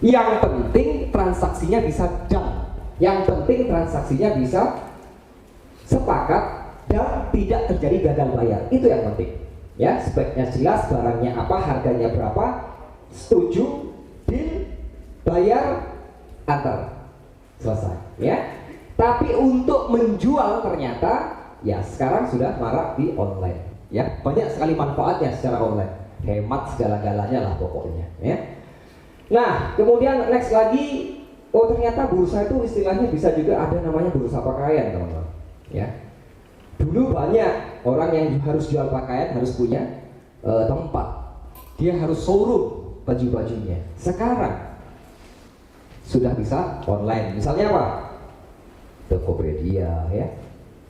Yang penting transaksinya bisa done. Yang penting transaksinya bisa sepakat dan tidak terjadi gagal bayar. Itu yang penting. Ya, speknya jelas, barangnya apa, harganya berapa, setuju, deal, bayar, antar, selesai. Ya. Tapi untuk menjual ternyata, ya sekarang sudah marak di online. Ya, banyak sekali manfaatnya secara online. Hemat segala-galanya lah pokoknya. Ya. Nah, kemudian next lagi. Oh, ternyata bursa itu istilahnya bisa juga ada namanya bursa pakaian, teman-teman. Ya. Dulu banyak orang yang harus jual pakaian harus punya tempat. Dia harus showroom baju-bajunya. Sekarang sudah bisa online. Misalnya apa? Tokopedia, ya,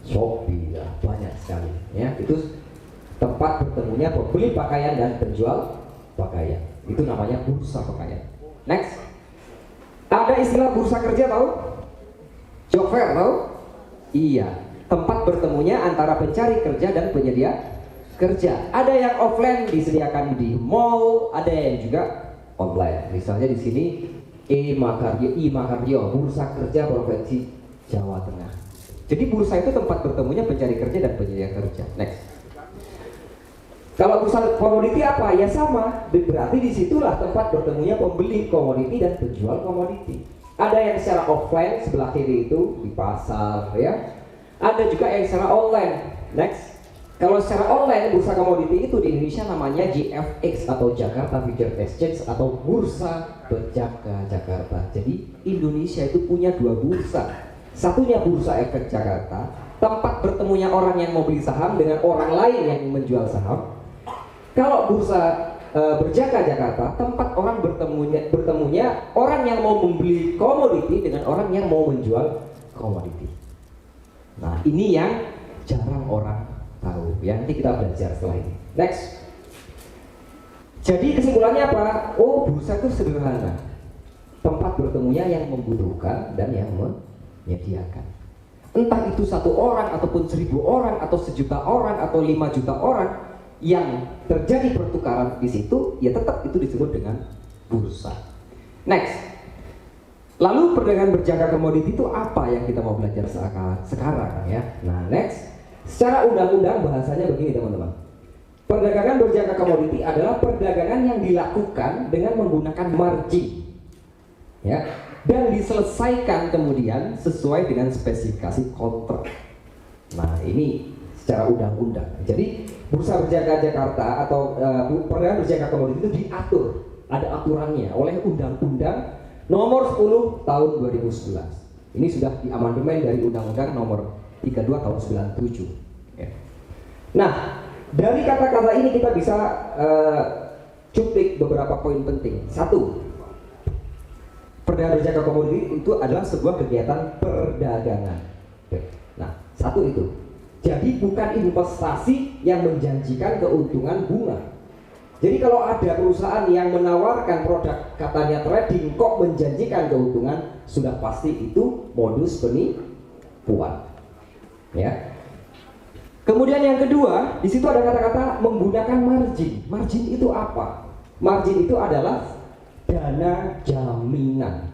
Shopee, ya, banyak sekali. Ya, itu tempat bertemunya pembeli pakaian dan penjual pakaian. Itu namanya bursa pakaian. Next. Ada istilah bursa kerja tahu? Job fair tahu? Iya, tempat bertemunya antara pencari kerja dan penyedia kerja. Ada yang offline disediakan di mall, ada yang juga online. Misalnya di sini I-Makardio, Bursa Kerja Provinsi Jawa Tengah. Jadi bursa itu tempat bertemunya pencari kerja dan penyedia kerja. Next. Kalau bursa komoditi apa? Ya sama. Berarti disitulah tempat bertemunya pembeli komoditi dan penjual komoditi. Ada yang secara offline sebelah kiri itu di pasar, ya. Ada juga yang secara online. Next. Kalau secara online, bursa komoditi itu di Indonesia namanya JFX atau Jakarta Futures Exchange atau Bursa Berjaka Jakarta. Jadi Indonesia itu punya dua bursa. Satunya Bursa Efek Jakarta, tempat bertemunya orang yang mau beli saham dengan orang lain yang menjual saham. Kalau Bursa Berjaka Jakarta, tempat orang bertemunya orang yang mau membeli komoditi dengan orang yang mau menjual komoditi. Nah, ini yang jarang orang tahu. Ya, nanti kita belajar setelah ini. Next. Jadi kesimpulannya apa? Oh, bursa itu sederhana. Tempat bertemunya yang membutuhkan dan yang menyediakan. Entah itu 1 orang ataupun 1.000 orang atau 1.000.000 orang atau 5 juta orang yang terjadi pertukaran di situ, ya tetap itu disebut dengan bursa. Next. Lalu perdagangan berjangka komoditi itu apa yang kita mau belajar sekarang ya? Nah, next. Secara undang-undang bahasanya begini teman-teman. Perdagangan berjangka komoditi adalah perdagangan yang dilakukan dengan menggunakan margin, ya, dan diselesaikan kemudian sesuai dengan spesifikasi kontrak. Nah, ini secara undang-undang. Jadi bursa berjangka Jakarta atau perdagangan berjangka komoditi itu diatur, ada aturannya oleh Undang-Undang Nomor 10 Tahun 2011. Ini sudah diamandemen dari Undang-Undang Nomor 32 tahun 97 ya. Nah, dari kata-kata ini kita bisa cuplik beberapa poin penting. 1. Perdagangan berjangka komoditi itu adalah sebuah kegiatan perdagangan. Nah, 1 itu. Jadi bukan investasi yang menjanjikan keuntungan bunga. Jadi kalau ada perusahaan yang menawarkan produk katanya trading kok menjanjikan keuntungan, sudah pasti itu modus penipuan. Ya. Kemudian yang kedua, di situ ada kata-kata menggunakan margin. Margin itu apa? Margin itu adalah dana jaminan.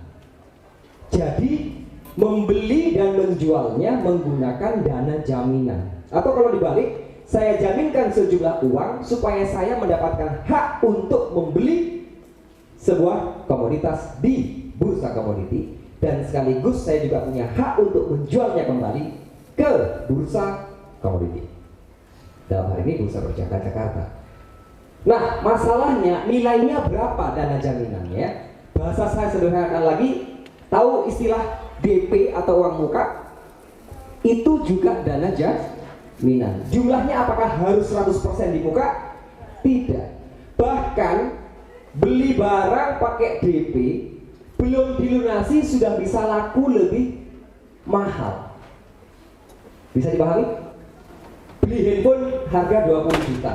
Jadi membeli dan menjualnya menggunakan dana jaminan. Atau kalau dibalik, saya jaminkan sejumlah uang supaya saya mendapatkan hak untuk membeli sebuah komoditas di bursa komoditi, dan sekaligus saya juga punya hak untuk menjualnya kembali ke bursa komoditi. Dalam hal ini bursa berjangka Jakarta. Nah, masalahnya nilainya berapa dana jaminannya? Bahasa saya sederhanakan lagi, tahu istilah DP atau uang muka? Itu juga dana jaminan. Jumlahnya apakah harus 100% di muka? Tidak. Bahkan beli barang pakai DP belum dilunasi sudah bisa laku lebih mahal. Bisa dipahami? Beli handphone harga 20 juta,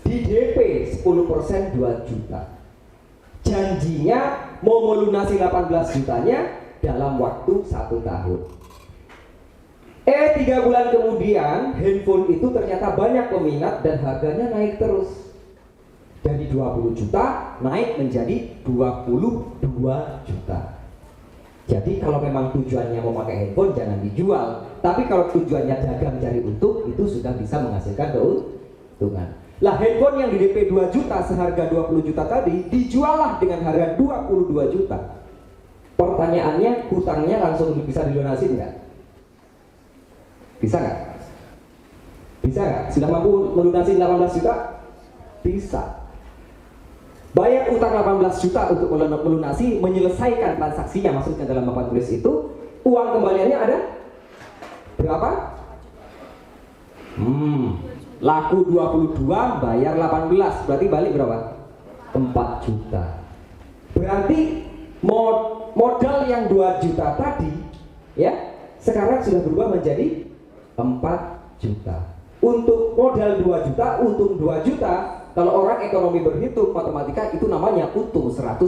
di DP 10% 2 juta. Janjinya mau melunasi 18 jutanya dalam waktu 1 tahun. 3 bulan kemudian handphone itu ternyata banyak peminat dan harganya naik terus. Dari 20 juta naik menjadi 22 juta. Jadi kalau memang tujuannya mau pakai handphone jangan dijual. Tapi kalau tujuannya dagang cari untung, itu sudah bisa menghasilkan keuntungan. Lah, handphone yang di DP 2 juta seharga 20 juta tadi dijuallah dengan harga 22 juta. Pertanyaannya, hutangnya langsung bisa dilunasi enggak? Bisa nggak? Bisa nggak? Sudah mampu melunasi 18 juta? Bisa. Bayar utang 18 juta untuk melunasi, menyelesaikan transaksinya, maksudnya dalam papan tulis itu, uang kembaliannya ada berapa? Laku 22, bayar 18, berarti balik berapa? 4 juta. Berarti modal yang 2 juta tadi, ya, sekarang sudah berubah menjadi 4 juta. Untuk modal 2 juta, untung 2 juta. Kalau orang ekonomi berhitung matematika itu namanya untung 100%.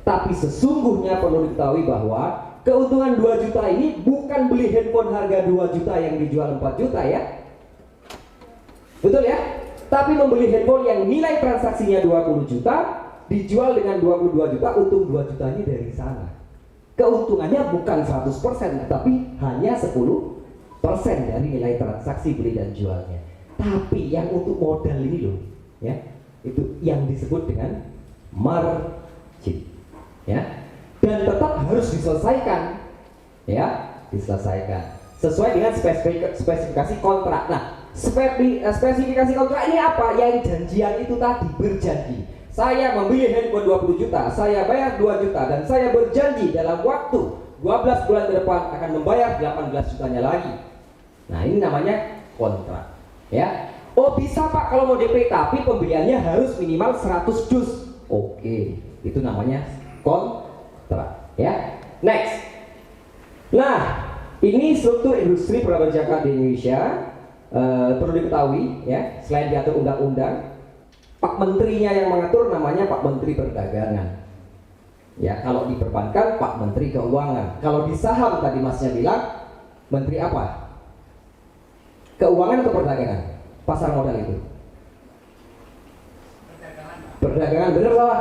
Tapi sesungguhnya perlu diketahui bahwa keuntungan 2 juta ini bukan beli handphone harga 2 juta yang dijual 4 juta ya. Betul ya? Tapi membeli handphone yang nilai transaksinya 20 juta dijual dengan 22 juta, untung 2 jutanya dari sana. Keuntungannya bukan 100%, tapi hanya 10% dari nilai transaksi beli dan jualnya. Tapi yang untuk modal ini loh, ya, itu yang disebut dengan margin, ya, dan tetap harus diselesaikan, ya, diselesaikan. sesuai dengan spesifikasi kontrak. Nah, spesifikasi kontrak ini apa? Yang janjian itu tadi, berjanji. Saya membeli handphone 20 juta, saya bayar 2 juta, dan saya berjanji dalam waktu 12 bulan ke depan akan membayar 18 jutanya lagi. Nah, ini namanya kontrak. Ya. Oh, bisa Pak kalau mau DP, tapi pembeliannya harus minimal 100 dus. Oke, itu namanya kontrak. Ya. Next. Nah, ini struktur industri praberjangka di Indonesia. Perlu diketahui ya, selain diatur undang-undang, Pak Menterinya yang mengatur namanya Pak Menteri Perdagangan. Ya, kalau di perbankan Pak Menteri Keuangan. Kalau di saham tadi Masnya bilang Menteri apa? Keuangan atau perdagangan? Pasar modal itu. Perdagangan, bener salah?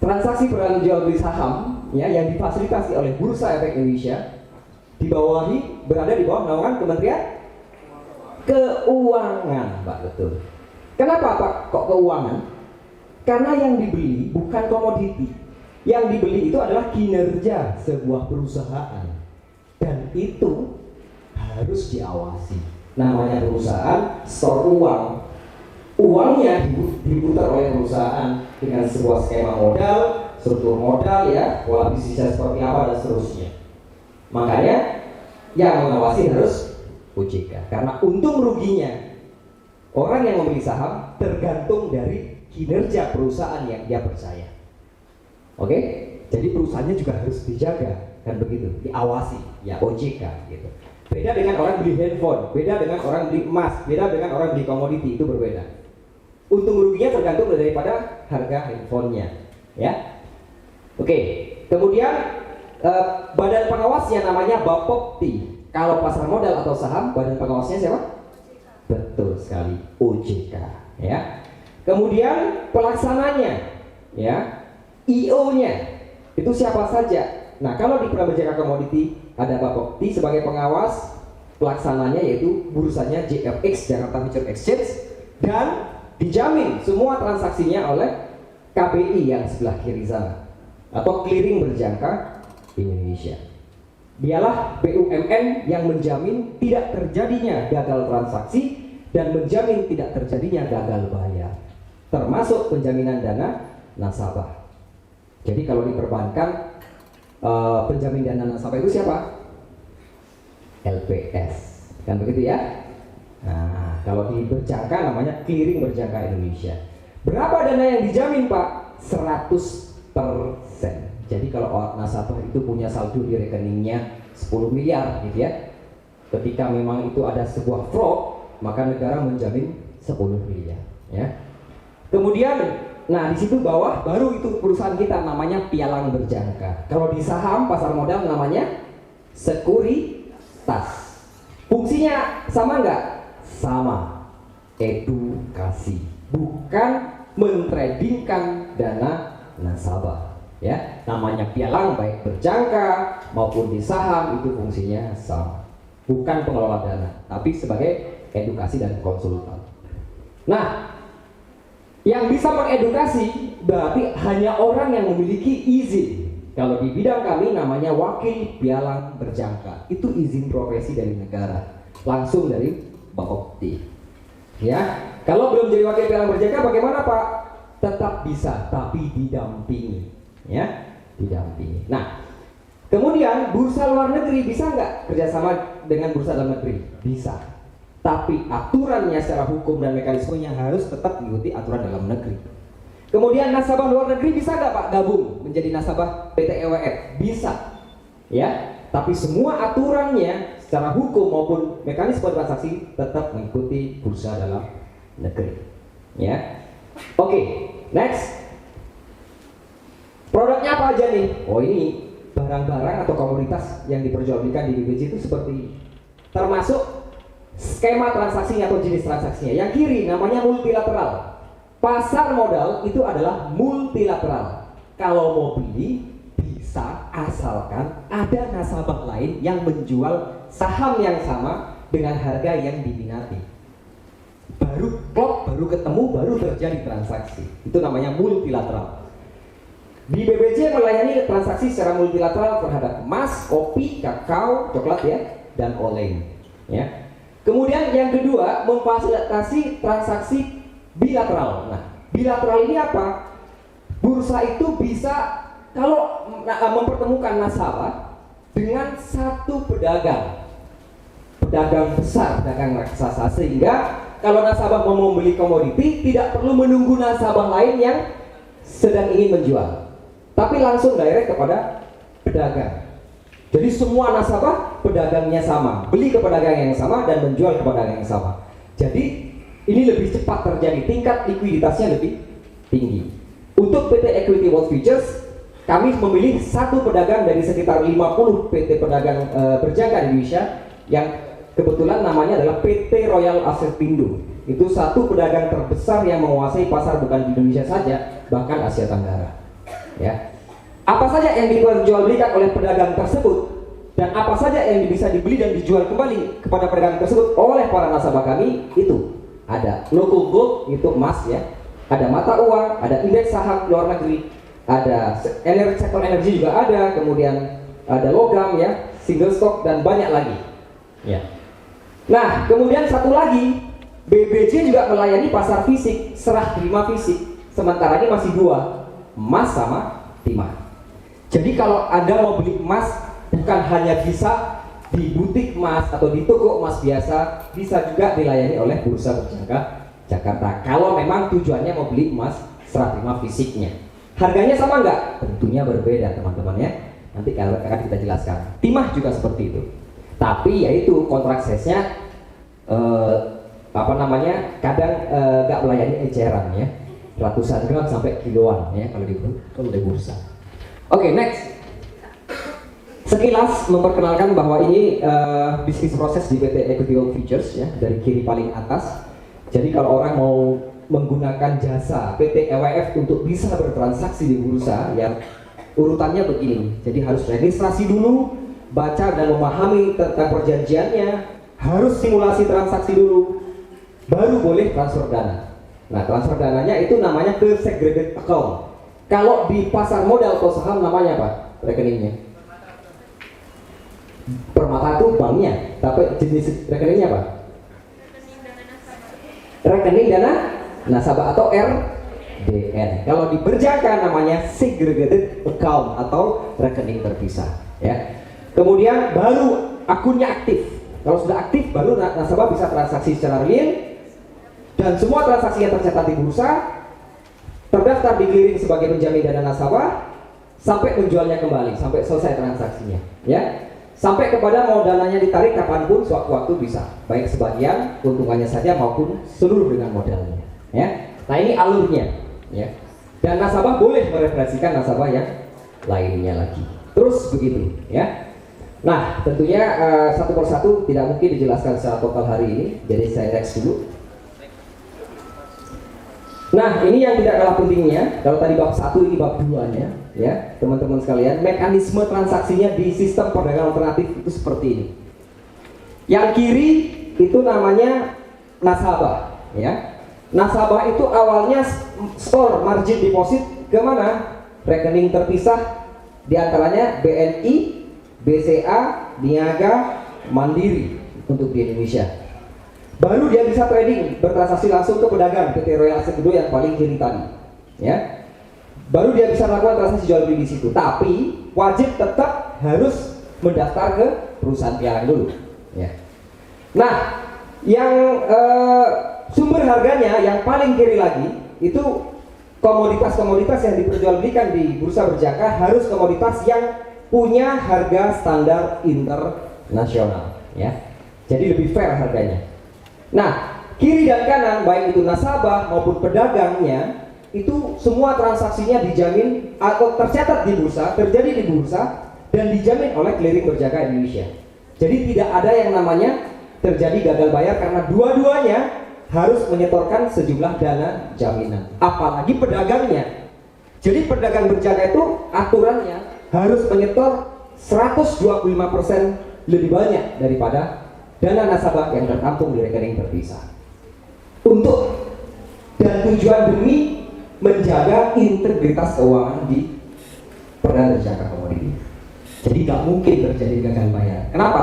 Transaksi perdagangan jual beli saham ya yang difasilitasi oleh Bursa Efek Indonesia berada di bawah naungan Kementerian Keuangan, Pak. Betul. Kenapa Pak kok keuangan? Karena yang dibeli bukan komoditi. Yang dibeli itu adalah kinerja sebuah perusahaan. Dan itu harus diawasi. Namanya perusahaan store uang. Uangnya diputar oleh perusahaan dengan sebuah skema modal, struktur modal ya, pola bisnisnya seperti apa dan seterusnya. Makanya yang mengawasi harus OJK. Karena untung ruginya orang yang membeli saham tergantung dari kinerja perusahaan yang dia percaya. Oke? Jadi perusahaannya juga harus dijaga, kan begitu, diawasi, ya OJK gitu. Beda dengan orang beli handphone, beda dengan orang beli emas, beda dengan orang beli komoditi, itu berbeda. Untung ruginya tergantung daripada harga handphonenya, ya. Oke, kemudian badan pengawasnya namanya Bapepti. Kalau pasar modal atau saham, badan pengawasnya siapa? Betul sekali, OJK, ya. Kemudian pelaksananya, ya, IO-nya itu siapa saja? Nah, kalau di praberjangka komoditi ada Bapepti sebagai pengawas, pelaksananya yaitu bursanya JFX, Jakarta Future Exchange, dan dijamin semua transaksinya oleh KBI yang sebelah kiri sana atau clearing berjangka Indonesia. Dialah BUMN yang menjamin tidak terjadinya gagal transaksi dan menjamin tidak terjadinya gagal bayar, termasuk penjaminan dana nasabah. Jadi kalau di perbankan penjamin dana nasabah itu siapa? LPS, kan begitu ya? Nah, kalau di berjangka namanya clearing berjangka Indonesia. Berapa dana yang dijamin Pak? 100%. Jadi kalau nasabah itu punya saldo di rekeningnya 10 miliar gitu ya, ketika memang itu ada sebuah fraud, maka negara menjamin 10 miliar ya. Kemudian, nah di situ bawah baru itu perusahaan kita namanya pialang berjangka. Kalau di saham pasar modal namanya sekuritas. Fungsinya sama nggak? Sama, edukasi, bukan mentradingkan dana nasabah. Ya, namanya pialang baik berjangka maupun di saham itu fungsinya sama, bukan pengelola dana, tapi sebagai edukasi dan konsultan. Nah, yang bisa mengedukasi berarti hanya orang yang memiliki izin. Kalau di bidang kami namanya wakil pialang berjangka, itu izin profesi dari negara, langsung dari Bapepti. Ya, kalau belum jadi wakil pialang berjangka bagaimana Pak? Tetap bisa, tapi didampingi. Ya, didampingi. Nah, kemudian bursa luar negeri bisa nggak kerjasama dengan bursa dalam negeri? Bisa. Tapi aturannya secara hukum dan mekanismenya harus tetap mengikuti aturan dalam negeri. Kemudian nasabah luar negeri bisa nggak Pak gabung menjadi nasabah PT EWF? Bisa. Ya, tapi semua aturannya secara hukum maupun mekanisme transaksi tetap mengikuti bursa dalam negeri. Ya. Oke, next. Produknya apa aja nih? Oh, ini barang-barang atau komoditas yang diperjualbelikan di BBJ itu seperti termasuk skema transaksinya atau jenis transaksinya. Yang kiri namanya multilateral. Pasar modal itu adalah multilateral. Kalau mau beli bisa asalkan ada nasabah lain yang menjual saham yang sama dengan harga yang diminati. Baru klop, baru ketemu, baru terjadi transaksi. Itu namanya multilateral. Di BBJ melayani transaksi secara multilateral terhadap emas, kopi, kakao, coklat ya, dan oleh. Ya. Kemudian yang kedua, memfasilitasi transaksi bilateral. Nah, bilateral ini apa? Bursa itu bisa kalau mempertemukan nasabah dengan satu pedagang besar, pedagang raksasa, sehingga kalau nasabah mau membeli komoditi tidak perlu menunggu nasabah lain yang sedang ingin menjual, tapi langsung direct kepada pedagang. Jadi semua nasabah pedagangnya sama, beli ke pedagang yang sama dan menjual ke pedagang yang sama. Jadi ini lebih cepat terjadi, tingkat likuiditasnya lebih tinggi. Untuk PT Equity World Futures, kami memilih satu pedagang dari sekitar 50 PT pedagang berjangka di Indonesia yang kebetulan namanya adalah PT Royal Asistindo. Itu satu pedagang terbesar yang menguasai pasar bukan di Indonesia saja, bahkan Asia Tenggara. Ya. Apa saja yang dijual-belikan oleh pedagang tersebut dan apa saja yang bisa dibeli dan dijual kembali kepada pedagang tersebut oleh para nasabah kami itu ada local gold, itu emas ya, ada mata uang, ada indeks saham luar negeri, ada sektor energi juga ada, kemudian ada logam ya, single stock dan banyak lagi. Ya. Nah, kemudian satu lagi, BBJ juga melayani pasar fisik, serah terima fisik. Sementara ini masih dua, emas sama timah. Jadi kalau Anda mau beli emas, bukan hanya bisa di butik emas atau di toko emas biasa, bisa juga dilayani oleh Bursa Berjangka Jakarta. Kalau memang tujuannya mau beli emas serah terima fisiknya. Harganya sama nggak? Tentunya berbeda teman-teman ya. Nanti akan kita jelaskan. Timah juga seperti itu. Tapi yaitu kontrak size-nya kadang nggak melayani eceran ya, ratusan gram sampai kiloan ya kalau di bursa. Oke, next. Sekilas memperkenalkan bahwa ini bisnis proses di PT Equity World Futures ya, dari kiri paling atas. Jadi kalau orang mau menggunakan jasa PT EWF untuk bisa bertransaksi di bursa, ya urutannya begini. Jadi harus registrasi dulu, baca dan memahami tentang perjanjiannya, harus simulasi transaksi dulu, baru boleh transfer dana. Nah, transfer dananya itu namanya ke segregated account. Kalau di pasar modal atau saham namanya apa? Rekeningnya Permata itu banknya, tapi jenis rekeningnya apa? Rekening dana nasabah atau RDN. Kalau di berjangka namanya segregated account atau rekening terpisah ya. Kemudian baru akunnya aktif. Kalau sudah aktif baru nasabah bisa transaksi secara real dan semua transaksi yang tercatat di bursa terdaftar di clearing sebagai penjamin dana nasabah sampai menjualnya kembali, sampai selesai transaksinya ya. Sampai kepada mau dananya ditarik kapanpun sewaktu-waktu bisa, baik sebagian keuntungannya saja maupun seluruh dengan modalnya ya. Nah, ini alurnya ya. Dan nasabah boleh mereferensikan nasabah yang lainnya lagi. Terus begitu ya. Nah, tentunya satu persatu tidak mungkin dijelaskan secara total hari ini, jadi saya next dulu. Nah, ini yang tidak kalah pentingnya. Kalau tadi bab 1, ini bab 2-nya ya, teman-teman sekalian. Mekanisme transaksinya di sistem perdagangan alternatif itu seperti ini. Yang kiri itu namanya nasabah ya. Nasabah itu awalnya store margin deposit ke mana? Rekening terpisah, diantaranya BNI, BCA, Niaga, Mandiri untuk di Indonesia. Baru dia bisa trading, bertransaksi langsung ke pedagang PT Royal Asistindo yang paling kiri tadi ya. Baru dia bisa melakukan transaksi jual beli di situ, tapi wajib tetap harus mendaftar ke perusahaan pialang dulu ya. Nah, yang sumber harganya yang paling kiri lagi itu komoditas-komoditas yang diperjualbelikan di bursa berjangka harus komoditas yang punya harga standar internasional ya. Jadi lebih fair harganya. Nah, kiri dan kanan baik itu nasabah maupun pedagangnya itu semua transaksinya dijamin atau tercatat di bursa, terjadi di bursa dan dijamin oleh clearing berjangka Indonesia. Jadi tidak ada yang namanya terjadi gagal bayar karena dua-duanya harus menyetorkan sejumlah dana jaminan, apalagi pedagangnya. Jadi pedagang berjangka itu aturannya harus menyetor 125% lebih banyak daripada dana nasabah yang tertampung di rekening terpisah. Untuk dan tujuan demi menjaga integritas keuangan di perdana berjangka komoditi. Jadi nggak mungkin terjadi gagal bayar. Kenapa?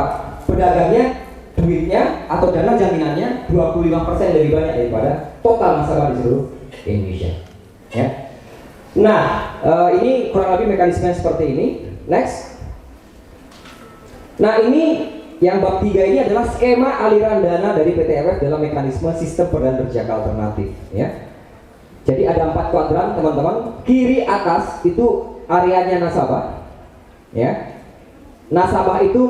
Pedagangnya duitnya atau dana jaminannya 25% lebih banyak daripada total nasabah di seluruh Indonesia. Ya. Nah, ini kurang lebih mekanismenya seperti ini. Next. Nah, ini yang bab 3 ini adalah skema aliran dana dari PT-EWF dalam mekanisme sistem perdana berjangka alternatif. Ya. Jadi ada 4 kuadran teman-teman. Kiri atas itu areanya nasabah. Ya. Nasabah itu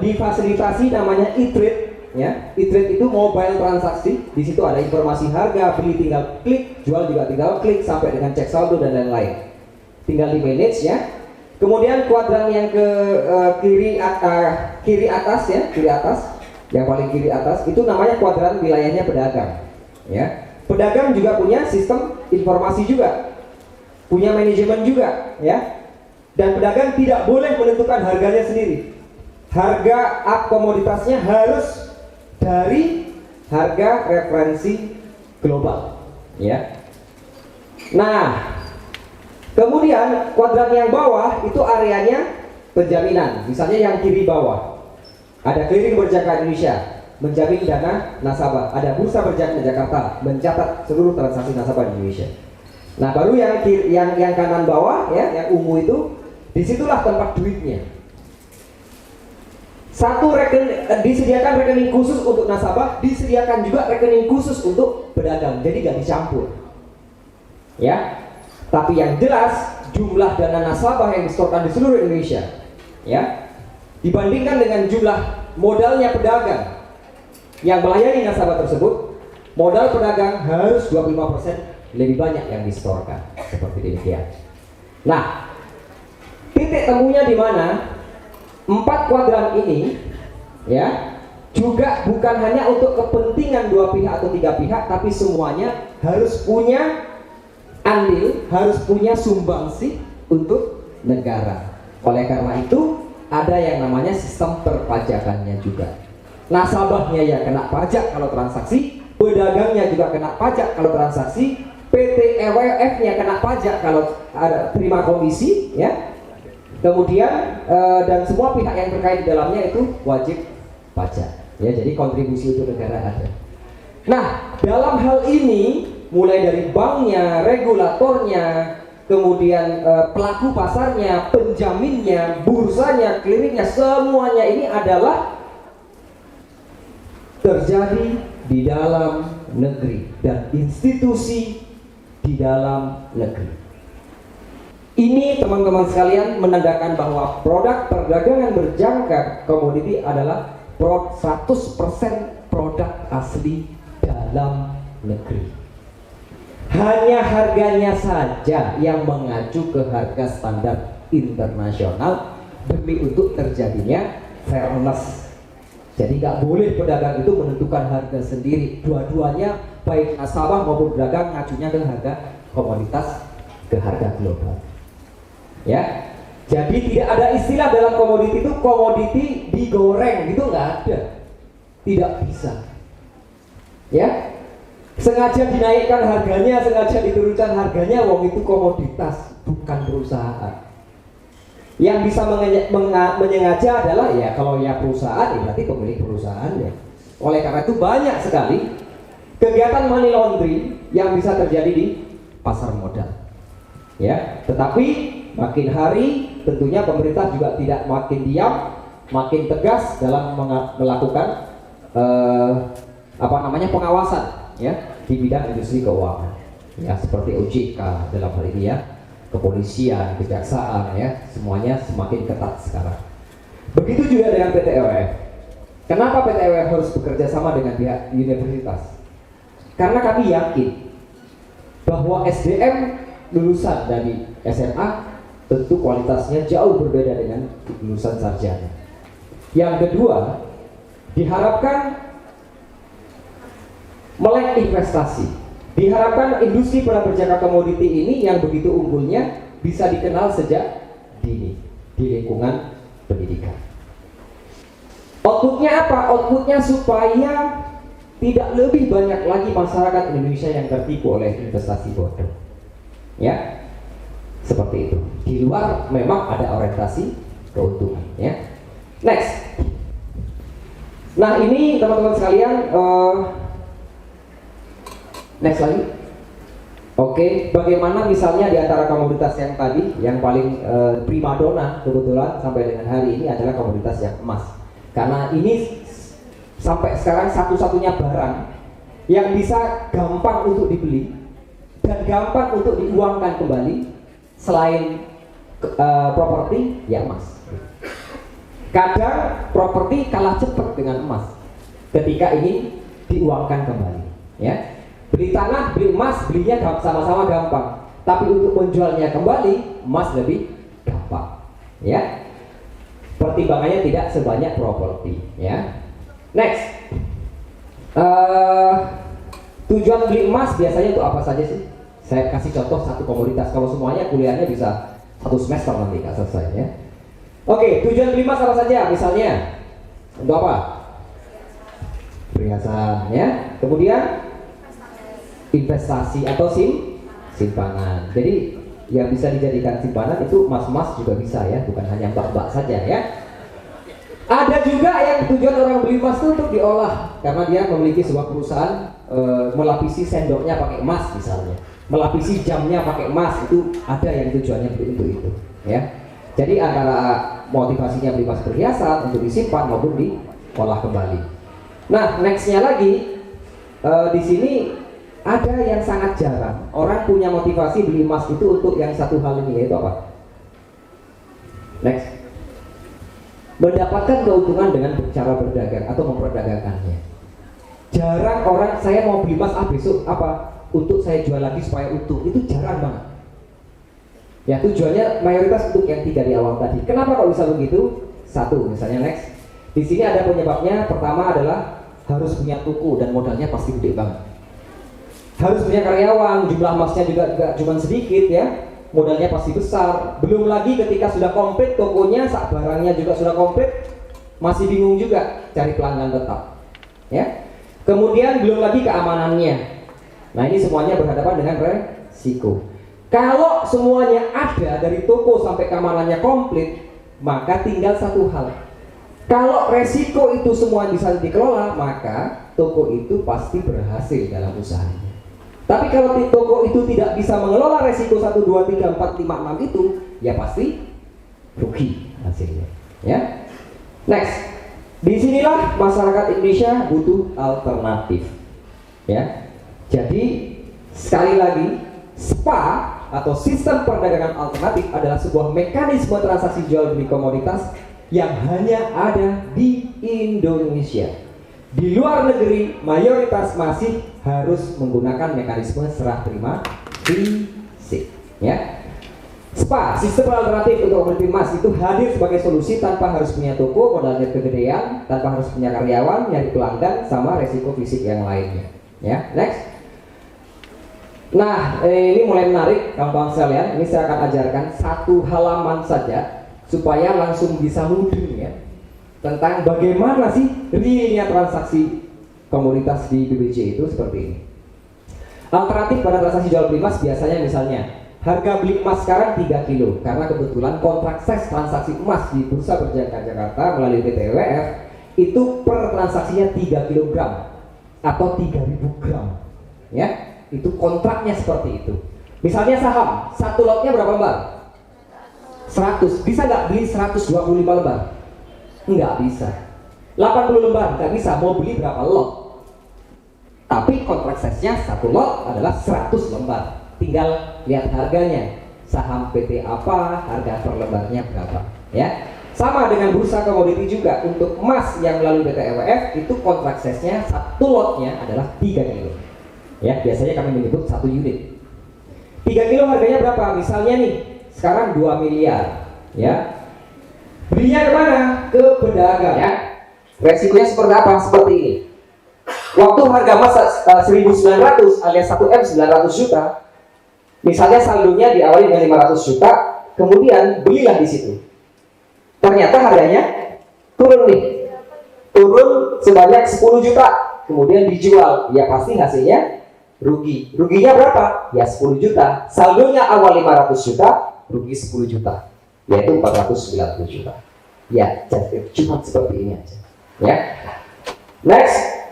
difasilitasi namanya e-trade. Ya. E-trade itu mobile transaksi. Di situ ada informasi harga, beli tinggal klik, jual juga tinggal klik sampai dengan cek saldo dan lain-lain. Tinggal di manage ya. Kemudian kuadran yang ke kiri atas ya, kiri atas, yang paling kiri atas itu namanya kuadran wilayahnya pedagang. Ya, pedagang juga punya sistem informasi juga, punya manajemen juga, ya. Dan pedagang tidak boleh menentukan harganya sendiri. Harga komoditasnya harus dari harga referensi global, ya. Nah. Kemudian kuadran yang bawah itu areanya penjaminan. Misalnya yang kiri bawah ada clearing berjangka Indonesia menjamin dana nasabah, ada bursa berjangka Jakarta mencatat seluruh transaksi nasabah di Indonesia. Nah baru yang kanan bawah ya, yang ungu itu disitulah tempat duitnya. Disediakan rekening khusus untuk nasabah, disediakan juga rekening khusus untuk pedagang. Jadi nggak dicampur. Ya. Tapi yang jelas jumlah dana nasabah yang disetorkan di seluruh Indonesia ya dibandingkan dengan jumlah modalnya pedagang yang melayani nasabah tersebut, modal pedagang harus 25% lebih banyak yang disetorkan, seperti demikian. Nah, titik temunya di mana? 4 kuadran ini ya juga bukan hanya untuk kepentingan 2 pihak atau 3 pihak, tapi semuanya harus punya andil, harus punya sumbangsi untuk negara. Oleh karena itu ada yang namanya sistem perpajakannya juga. Nasabahnya ya kena pajak kalau transaksi, pedagangnya juga kena pajak kalau transaksi, PT-EWF-nya kena pajak kalau ada terima komisi, ya. Kemudian dan semua pihak yang terkait di dalamnya itu wajib pajak. Ya, jadi kontribusi untuk negara ada. Nah, dalam hal ini mulai dari banknya, regulatornya, kemudian pelaku pasarnya, penjaminnya, bursanya, clearingnya, semuanya ini adalah terjadi di dalam negeri dan institusi di dalam negeri. Ini teman-teman sekalian menandakan bahwa produk perdagangan berjangka komoditi adalah 100% produk asli dalam negeri. Hanya harganya saja yang mengacu ke harga standar internasional demi untuk terjadinya fairness. Jadi nggak boleh pedagang itu menentukan harga sendiri. Dua-duanya baik nasabah maupun pedagang ngacunya ke harga komoditas, ke harga global. Ya, jadi tidak ada istilah dalam komoditi itu komoditi digoreng gitu, nggak ada, tidak bisa. Ya. Sengaja dinaikkan harganya, sengaja diturunkan harganya, wong itu komoditas, bukan perusahaan. Yang bisa menyengaja adalah ya kalau ya perusahaan, ya berarti pemilik perusahaannya. Oleh karena itu banyak sekali kegiatan money laundering yang bisa terjadi di pasar modal. Ya, tetapi makin hari tentunya pemerintah juga tidak makin diam, makin tegas dalam melakukan pengawasan ya di bidang industri keuangan ya, seperti OJK dalam hal ini ya, kepolisian, kejaksaan ya, semuanya semakin ketat sekarang. Begitu juga dengan PT-EWF. Kenapa PT-EWF harus bekerja sama dengan pihak universitas? Karena kami yakin bahwa SDM lulusan dari SMA tentu kualitasnya jauh berbeda dengan lulusan sarjana. Yang kedua, diharapkan melek investasi. Diharapkan industri perdana berjangka komoditi ini yang begitu unggulnya bisa dikenal sejak dini di lingkungan pendidikan. Outputnya apa? Outputnya supaya tidak lebih banyak lagi masyarakat Indonesia yang tertipu oleh investasi bodong. Ya. Seperti itu. Di luar memang ada orientasi keuntungan, ya. Next. Nah, ini teman-teman sekalian, next lagi. Oke, bagaimana misalnya di antara komoditas yang tadi, yang paling primadona kebetulan sampai dengan hari ini adalah komoditas yang emas. Karena ini sampai sekarang satu-satunya barang yang bisa gampang untuk dibeli dan gampang untuk diuangkan kembali selain properti, ya emas. Kadang properti kalah cepat dengan emas ketika ingin diuangkan kembali, ya. Beli tanah, beli emas, belinya sama-sama gampang. Tapi untuk menjualnya kembali, emas lebih gampang, ya. Pertimbangannya tidak sebanyak properti, ya. Next, tujuan beli emas biasanya untuk apa saja sih? Saya kasih contoh satu komoditas. Kalau semuanya kuliahnya bisa 1 semester nanti nggak selesai, ya. Oke, tujuan beli emas apa saja? Misalnya untuk apa? Perhiasan, ya. Kemudian investasi atau simpanan. Jadi yang bisa dijadikan simpanan itu emas-emas juga bisa, ya, bukan hanya bak-bak saja, ya. Ada juga yang tujuan orang beli emas itu untuk diolah karena dia memiliki sebuah perusahaan, melapisi sendoknya pakai emas misalnya, melapisi jamnya pakai emas, itu ada yang tujuannya untuk itu, ya. Jadi antara motivasinya beli emas perhiasan untuk disimpan maupun diolah kembali. Nah, nextnya lagi di sini ada yang sangat jarang orang punya motivasi beli emas itu untuk yang satu hal ini, yaitu apa? Next, mendapatkan keuntungan dengan cara berdagang atau memperdagangkannya. Jarang orang saya mau beli emas besok apa untuk saya jual lagi supaya untung, itu jarang banget. Ya, tujuannya mayoritas untuk yang tiga di awal tadi. Kenapa kok bisa begitu? Satu, misalnya next, di sini ada penyebabnya. Pertama adalah harus punya toko dan modalnya pasti gede banget. Harus punya karyawan, jumlah emasnya juga cuma sedikit, ya. Modalnya pasti besar. Belum lagi ketika sudah komplit tokonya, barangnya juga sudah komplit, masih bingung juga cari pelanggan tetap, ya. Kemudian belum lagi keamanannya. Nah, ini semuanya berhadapan dengan resiko. Kalau semuanya ada dari toko sampai keamanannya komplit, maka tinggal satu hal. Kalau resiko itu semua bisa dikelola, maka toko itu pasti berhasil dalam usahanya. Tapi kalau toko itu tidak bisa mengelola resiko 1, 2, 3, 4, 5, 6 itu, ya pasti rugi hasilnya, ya. Next, disinilah masyarakat Indonesia butuh alternatif, ya. Jadi sekali lagi, SPA atau sistem perdagangan alternatif adalah sebuah mekanisme transaksi jual beli komoditas yang hanya ada di Indonesia. Di luar negeri mayoritas masih harus menggunakan mekanisme serah terima fisik, ya. SPA, sistem alternatif untuk komoditi emas, itu hadir sebagai solusi tanpa harus punya toko, modalnya kegedean, tanpa harus punya karyawan, nyari pelanggan, sama resiko fisik yang lainnya, ya. Next. Nah, ini mulai menarik kawan-kawan sekalian. Ini saya akan ajarkan satu halaman saja supaya langsung bisa mudeng, ya, tentang bagaimana sih realnya transaksi komoditas di BBJ itu seperti ini. Alternatif pada transaksi jual beli emas biasanya misalnya harga beli emas sekarang 3 kilo karena kebetulan kontrak ses transaksi emas di Bursa Berjangka Jakarta melalui PT WF itu per transaksinya 3 kg atau 3.000 gram, ya. Itu kontraknya seperti itu. Misalnya saham, satu lotnya berapa lembar? 100. Bisa nggak beli 125 lembar? Nggak bisa. 80 lembar nggak bisa. Mau beli berapa lot? Tapi kontrak size-nya satu lot adalah 100 lembar. Tinggal lihat harganya. Saham PT apa, harga per lembarnya berapa, ya. Sama dengan bursa komoditi juga. Untuk emas yang melalui BTWF itu kontrak size-nya satu lotnya adalah 3 kilo. Ya, biasanya kami menyebut 1 unit. 3 kilo harganya berapa? Misalnya nih, sekarang 2 miliar, ya. Belinya kemana? Ke pedagang, ya. Resikonya seperti apa? Seperti ini. Waktu harga emas 1.900 alias 1M 900 juta, misalnya saldonya diawali dengan 500 juta, kemudian belilah di situ. Ternyata harganya turun nih, turun sebanyak 10 juta, kemudian dijual, ya pasti hasilnya rugi. Ruginya berapa? Ya 10 juta. Saldonya awal 500 juta, rugi 10 juta, yaitu 490 juta. Ya, cuma seperti ini aja. Ya. Next.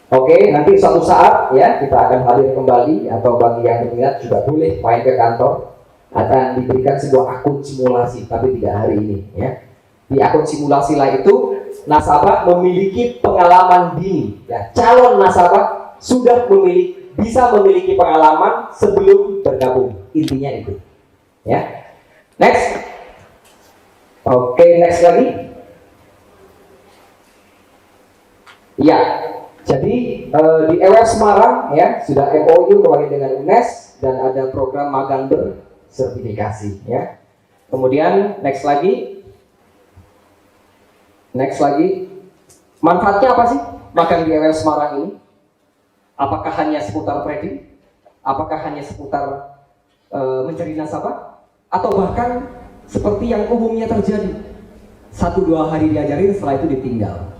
Oke, nanti suatu saat ya kita akan hadir kembali, atau bagi yang berminat juga boleh main ke kantor. Akan diberikan sebuah akun simulasi, tapi tidak hari ini ya. Di akun simulasi lah itu nasabah memiliki pengalaman dini. Ya, calon nasabah sudah bisa memiliki pengalaman sebelum bergabung. Intinya itu. Ya. Next. Oke, next lagi. Ya. Jadi di EWF Semarang ya sudah MOU kemarin dengan UNES dan ada program magang bersertifikasi ya. Kemudian next lagi. Manfaatnya apa sih magang di EWF Semarang ini? Apakah hanya seputar trading? Apakah hanya seputar mencari nasabah? Atau bahkan seperti yang umumnya terjadi, 1-2 hari diajarin, setelah itu ditinggal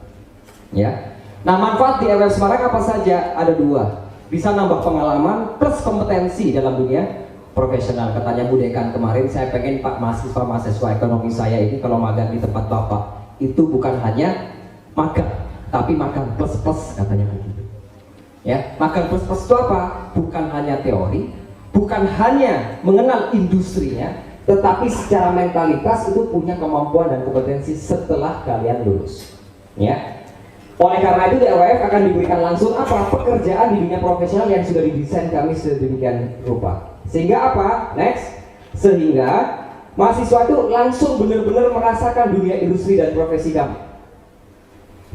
ya. Nah, manfaat di EWF Semarang apa saja? Ada 2. Bisa nambah pengalaman plus kompetensi dalam dunia profesional. Katanya Bu Dekan kemarin, saya pengen Pak mahasiswa ekonomi saya ini kalau magang di tempat Bapak itu bukan hanya magang, tapi magang plus katanya begitu. Ya, magang plus itu apa? Bukan hanya teori, bukan hanya mengenal industrinya, tetapi secara mentalitas itu punya kemampuan dan kompetensi setelah kalian lulus. Ya. Oleh karena itu di EWF akan diberikan langsung apa? Pekerjaan di dunia profesional yang sudah didesain kami sedemikian rupa. Sehingga apa? Next. Sehingga mahasiswa itu langsung benar-benar merasakan dunia industri dan profesi kami.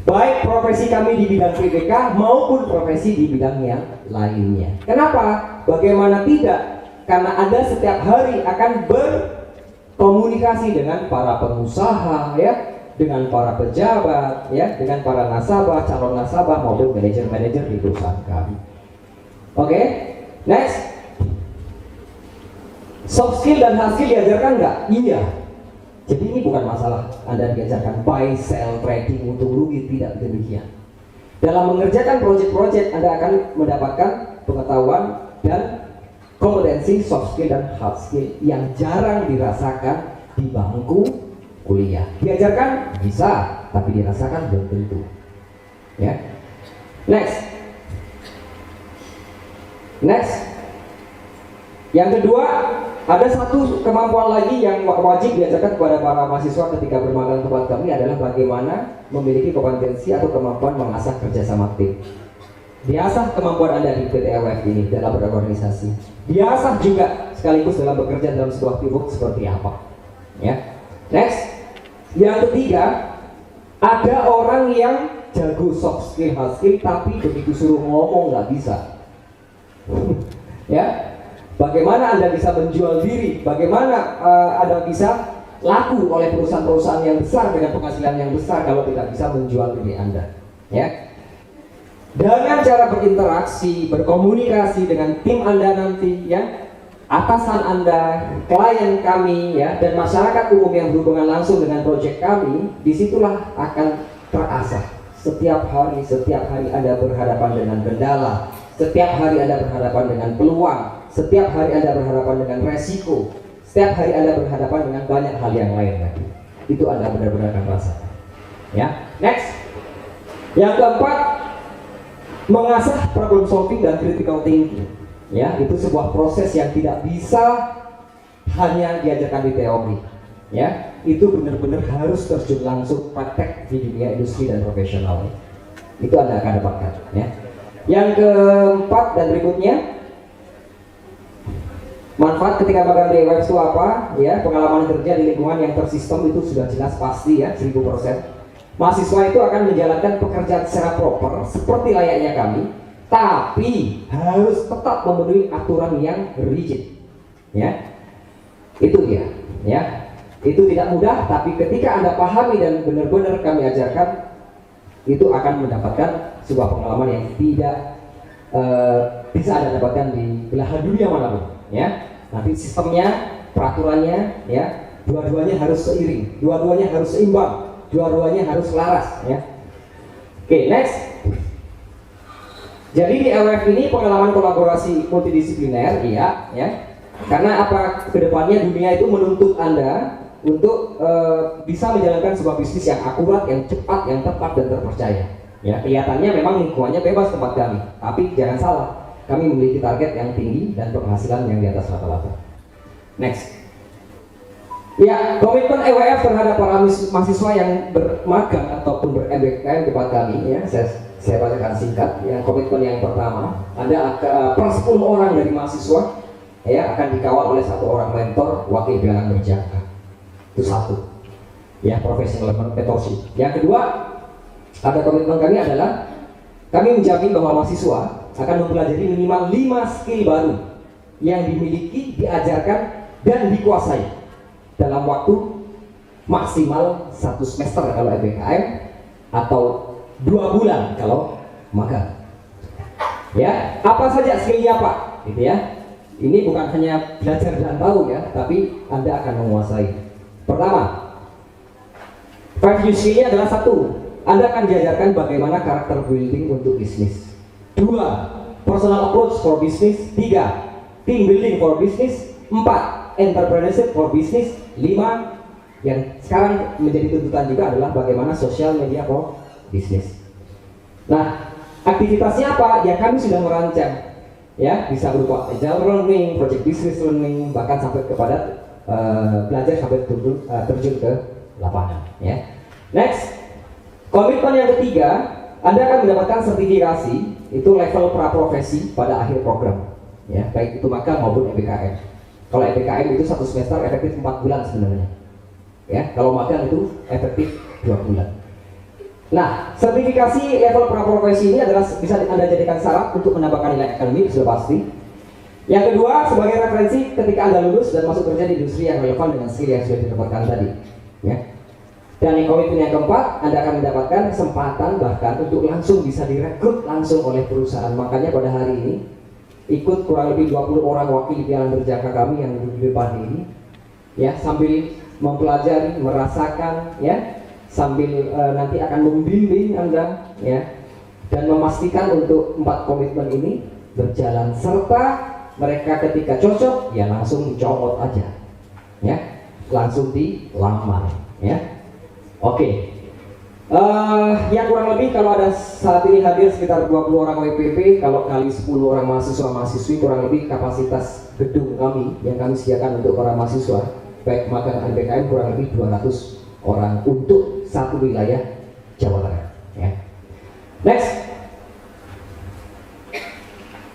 Baik profesi kami di bidang PPK maupun profesi di bidang yang lainnya. Kenapa? Bagaimana tidak? Karena Anda setiap hari akan berkomunikasi dengan para pengusaha ya, dengan para pejabat ya, dengan para nasabah, calon nasabah maupun manajer-manajer di perusahaan kami. Oke, next. Soft skill dan hard skill diajarkan nggak? Iya. Jadi ini bukan masalah Anda diajarkan buy, sell, trading, untung rugi, tidak demikian. Dalam mengerjakan proyek-proyek Anda akan mendapatkan pengetahuan dan kompetensi soft skill dan hard skill yang jarang dirasakan di bangku kuliah. Diajarkan bisa, tapi dirasakan belum tentu. Ya. Next. Yang kedua, ada satu kemampuan lagi yang wajib diajarkan kepada para mahasiswa ketika bermagang di tempat kami adalah bagaimana memiliki kompetensi atau kemampuan mengasah kerjasama tim. Diasah kemampuan Anda di PT EWF ini dalam berorganisasi. Diasah juga sekaligus dalam bekerja dalam sebuah teamwork seperti apa. Ya. Next. Yang ketiga, ada orang yang jago soft skill, hard skill, tapi begitu suruh ngomong nggak bisa. Ya, bagaimana Anda bisa menjual diri? Bagaimana Anda bisa laku oleh perusahaan-perusahaan yang besar dengan penghasilan yang besar kalau tidak bisa menjual diri Anda? Ya, dengan cara berinteraksi, berkomunikasi dengan tim Anda nanti, ya. Atasan Anda, klien kami ya, dan masyarakat umum yang berhubungan langsung dengan proyek kami, disitulah akan terasah. Setiap hari Anda berhadapan dengan kendala, setiap hari Anda berhadapan dengan peluang, setiap hari Anda berhadapan dengan resiko, setiap hari Anda berhadapan dengan banyak hal yang lain lagi. Itu Anda benar-benar akan rasakan. Ya, next. Yang keempat, mengasah problem solving dan critical thinking. Ya, itu sebuah proses yang tidak bisa hanya diajarkan di teori. Ya, itu benar-benar harus terjun langsung praktek di dunia industri dan profesional. Itu Anda akan dapatkan. Ya. Yang keempat dan berikutnya, manfaat ketika magang di EWF itu apa? Ya, pengalaman kerja di lingkungan yang tersistem itu sudah jelas pasti ya, 1000%. Mahasiswa itu akan menjalankan pekerjaan secara proper seperti layaknya kami. Tapi harus tetap memenuhi aturan yang rigid, ya. Itu dia, ya. Itu tidak mudah, tapi ketika Anda pahami dan benar-benar kami ajarkan, itu akan mendapatkan sebuah pengalaman yang tidak bisa Anda dapatkan di belahan dunia manapun, ya. Nanti sistemnya, peraturannya, ya, dua-duanya harus seiring, dua-duanya harus seimbang, dua-duanya harus selaras, ya. Oke, next. Jadi di EWF ini pengalaman kolaborasi multidisipliner, iya, ya. Karena apa? Kedepannya dunia itu menuntut Anda untuk bisa menjalankan sebuah bisnis yang akurat, yang cepat, yang tepat dan terpercaya. Ya, kelihatannya memang lingkungannya bebas tempat kami, tapi jangan salah, kami memiliki target yang tinggi dan penghasilan yang di atas rata-rata. Next. Ya, komitmen EWF terhadap para mahasiswa yang bermagang ataupun ber-MBKM tempat kami, ya, saya bacakan singkat. Yang komitmen yang pertama, ada per 10 orang dari mahasiswa ya akan dikawal oleh 1 orang mentor wakil pialang berjangka. Itu 1. Ya, professional mentorship. Yang kedua, ada komitmen kami adalah kami menjamin bahwa mahasiswa akan mempelajari minimal 5 skill baru yang dimiliki, diajarkan, dan dikuasai dalam waktu maksimal 1 semester kalau MBKM atau 2 bulan kalau magang. Ya, apa saja skillnya Pak? Gitu ya. Ini bukan hanya belajar dan tahu ya, tapi Anda akan menguasai. Pertama, 5 skill-nya adalah 1. Anda akan diajarkan bagaimana karakter building untuk bisnis. 2. Personal approach for business. 3. Team building for business. 4. Entrepreneurship for business. 5. Yang sekarang menjadi tuntutan juga adalah bagaimana social media for business. Nah, aktivitasnya apa? Ya kami sudah merancang. Ya, bisa berupa agile learning, project business learning, bahkan sampai kepada belajar sampai terjun ke lapangan. Ya. Next. Komitmen yang ketiga, Anda akan mendapatkan sertifikasi itu level praprofesi pada akhir program, ya, baik itu magang maupun MBKM. Kalau MBKM itu 1 semester efektif 4 bulan sebenarnya, ya. Kalau magang itu efektif 2 bulan. Nah, sertifikasi level praprofesi ini adalah bisa Anda jadikan syarat untuk menambahkan nilai akademik sudah pasti. Yang kedua, sebagai referensi ketika Anda lulus dan masuk kerja di industri yang relevan dengan skill yang sudah didapatkan tadi, ya. Dan yang komitmen yang keempat, Anda akan mendapatkan kesempatan bahkan untuk langsung bisa direkrut langsung oleh perusahaan. Makanya pada hari ini ikut kurang lebih 20 orang wakil pialang berjangka kami yang duduk di depan ini, ya, sambil mempelajari, merasakan, ya, sambil nanti akan membimbing Anda, ya, dan memastikan untuk 4 komitmen ini berjalan serta mereka ketika cocok, ya langsung dicomot aja, ya, langsung dilamar, ya. Oke, ya kurang lebih kalau ada saat ini hadir sekitar 20 orang WPP, kalau kali 10 orang mahasiswa-mahasiswi, kurang lebih kapasitas gedung kami yang kami sediakan untuk para mahasiswa baik magang MBKM kurang lebih 200 orang untuk 1 wilayah Jawa Tengah, ya. Next.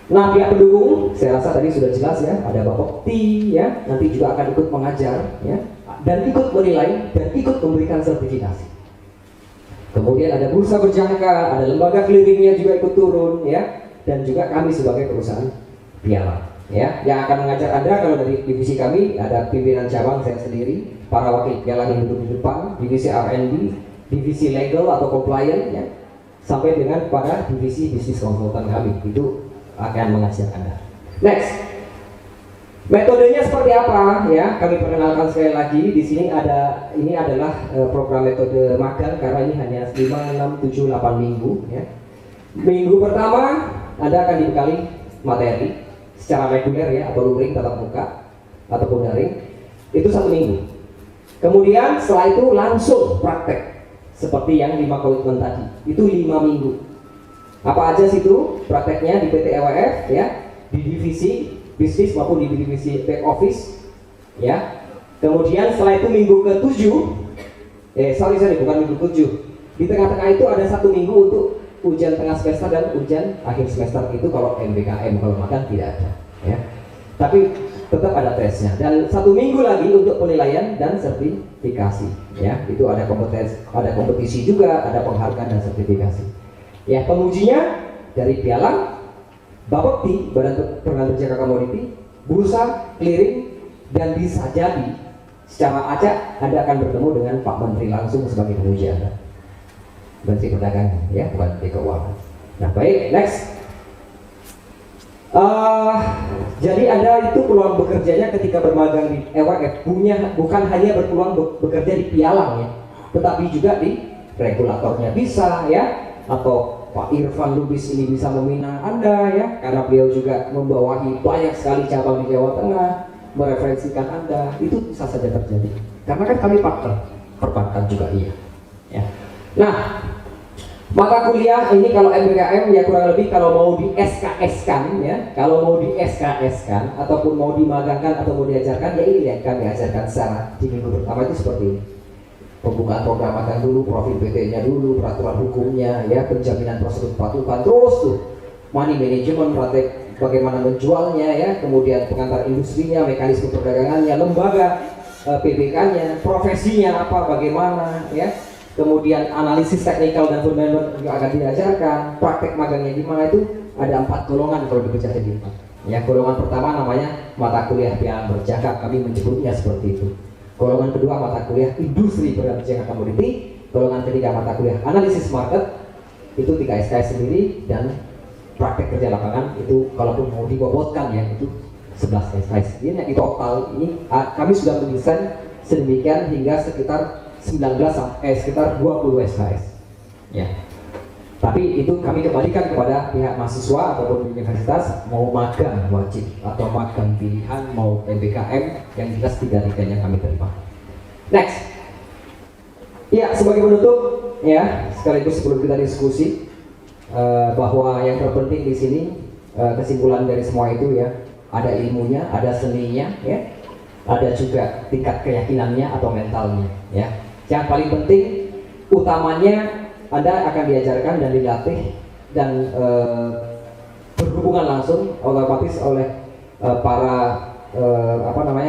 Nah, pihak pendukung saya rasa tadi sudah jelas ya, ada Bapak T, ya, nanti juga akan ikut mengajar, ya, dan ikut menilai dan ikut memberikan sertifikasi. Kemudian ada bursa berjangka, ada lembaga clearingnya juga ikut turun, ya, dan juga kami sebagai perusahaan pialang, ya, yang akan mengajar Anda. Kalau dari divisi kami ada pimpinan cabang saya sendiri, para wakil pialang yang duduk di depan, divisi R&D, divisi legal atau compliance, ya, sampai dengan pada divisi bisnis konsultan kami itu akan mengajar Anda. Next. Metodenya seperti apa, ya? Kami perkenalkan sekali lagi. Di sini ada, ini adalah program metode magang karena ini hanya 5, 6, 7, 8 minggu, ya. Minggu pertama Anda akan dibekali materi secara reguler, ya, atau luring tatap muka ataupun daring. Itu 1 minggu. Kemudian setelah itu langsung praktek seperti yang 5 komitmen tadi. Itu 5 minggu. Apa aja sih itu prakteknya di PT EWF, ya, di divisi bisnis maupun di divisi back office, ya. Kemudian setelah itu minggu ke-7, bukan minggu ke-7. Di tengah-tengah itu ada 1 minggu untuk ujian tengah semester dan ujian akhir semester. Itu kalau MBKM, kalau magang tidak ada, ya. Tapi tetap ada tesnya. Dan 1 minggu lagi untuk penilaian dan sertifikasi, ya. Itu ada kompetisi juga, ada penghargaan dan sertifikasi. Ya, pengujinya dari pialang, Bapepti, Badan Pengelola Komoditi, bursa, clearing, dan bisa jadi secara acak Anda akan bertemu dengan Pak Menteri langsung sebagai penguji Anda. Menteri Perdagangan, ya, bukan Menteri Keuangan. Nah, baik, next. Jadi Anda itu peluang bekerjanya ketika bermagang di EWF bukan hanya berpeluang bekerja di pialang, ya, tetapi juga di regulatornya bisa, ya, atau Pak Irfan Lubis ini bisa meminang Anda, ya, karena beliau juga membawahi banyak sekali cabang di Jawa Tengah, mereferensikan Anda, itu bisa saja terjadi. Karena kan kami partner, perbankan juga iya. Ya. Nah, mata kuliah ini kalau MBKM ya kurang lebih kalau mau di SKS-kan ya, kalau mau di SKS-kan ataupun mau dimagangkan atau mau diajarkan ya ini yang kami ajarkan secara di minggu pertama itu seperti ini. Pembukaan program magang dulu, profil PT-nya dulu, peraturan hukumnya, ya penjaminan prosedur kepatuhan, terus tuh money management, praktek bagaimana menjualnya ya, kemudian pengantar industrinya, mekanisme perdagangannya, lembaga PBK-nya, profesinya apa, bagaimana ya. Kemudian analisis teknikal dan fundamental juga akan diajarkan. Praktek magangnya gimana itu ada 4 golongan kalau dipecah jadi 4. Ya, golongan pertama namanya mata kuliah yang berjangka, kami menyebutnya seperti itu. Golongan kedua mata kuliah industri berjangka komoditi. Golongan ketiga mata kuliah analisis market, itu 3 SKS sendiri, dan praktek kerja lapangan itu kalaupun mau dibobotkan ya itu 11 SKS. Ini total ini kami sudah mendesain sedemikian hingga sekitar 20 SKS ya. Tapi itu kami kembalikan kepada pihak mahasiswa ataupun universitas mau magang wajib atau magang pilihan mau MBKM, yang jelas 3-3-nya kami terima. Next. Ya, sebagai penutup ya, sekaligus sebelum kita diskusi bahwa yang terpenting di sini kesimpulan dari semua itu ya, ada ilmunya, ada seninya ya, ada juga tingkat keyakinannya atau mentalnya ya. Yang paling penting utamanya Anda akan diajarkan dan dilatih dan berhubungan langsung otomatis oleh para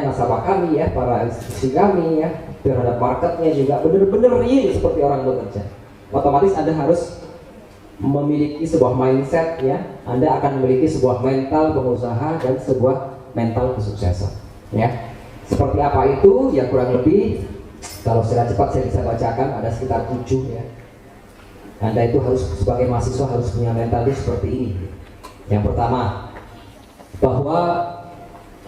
nasabah kami ya, para institusi kami ya, terhadap marketnya juga benar-benar real seperti orang bekerja. Otomatis Anda harus memiliki sebuah mindset ya, Anda akan memiliki sebuah mental pengusaha dan sebuah mental kesuksesan ya. Seperti apa itu ya, kurang lebih kalau secara cepat saya bisa bacakan ada sekitar 7 ya. Anda itu harus sebagai mahasiswa harus punya mental itu seperti ini. Yang pertama, bahwa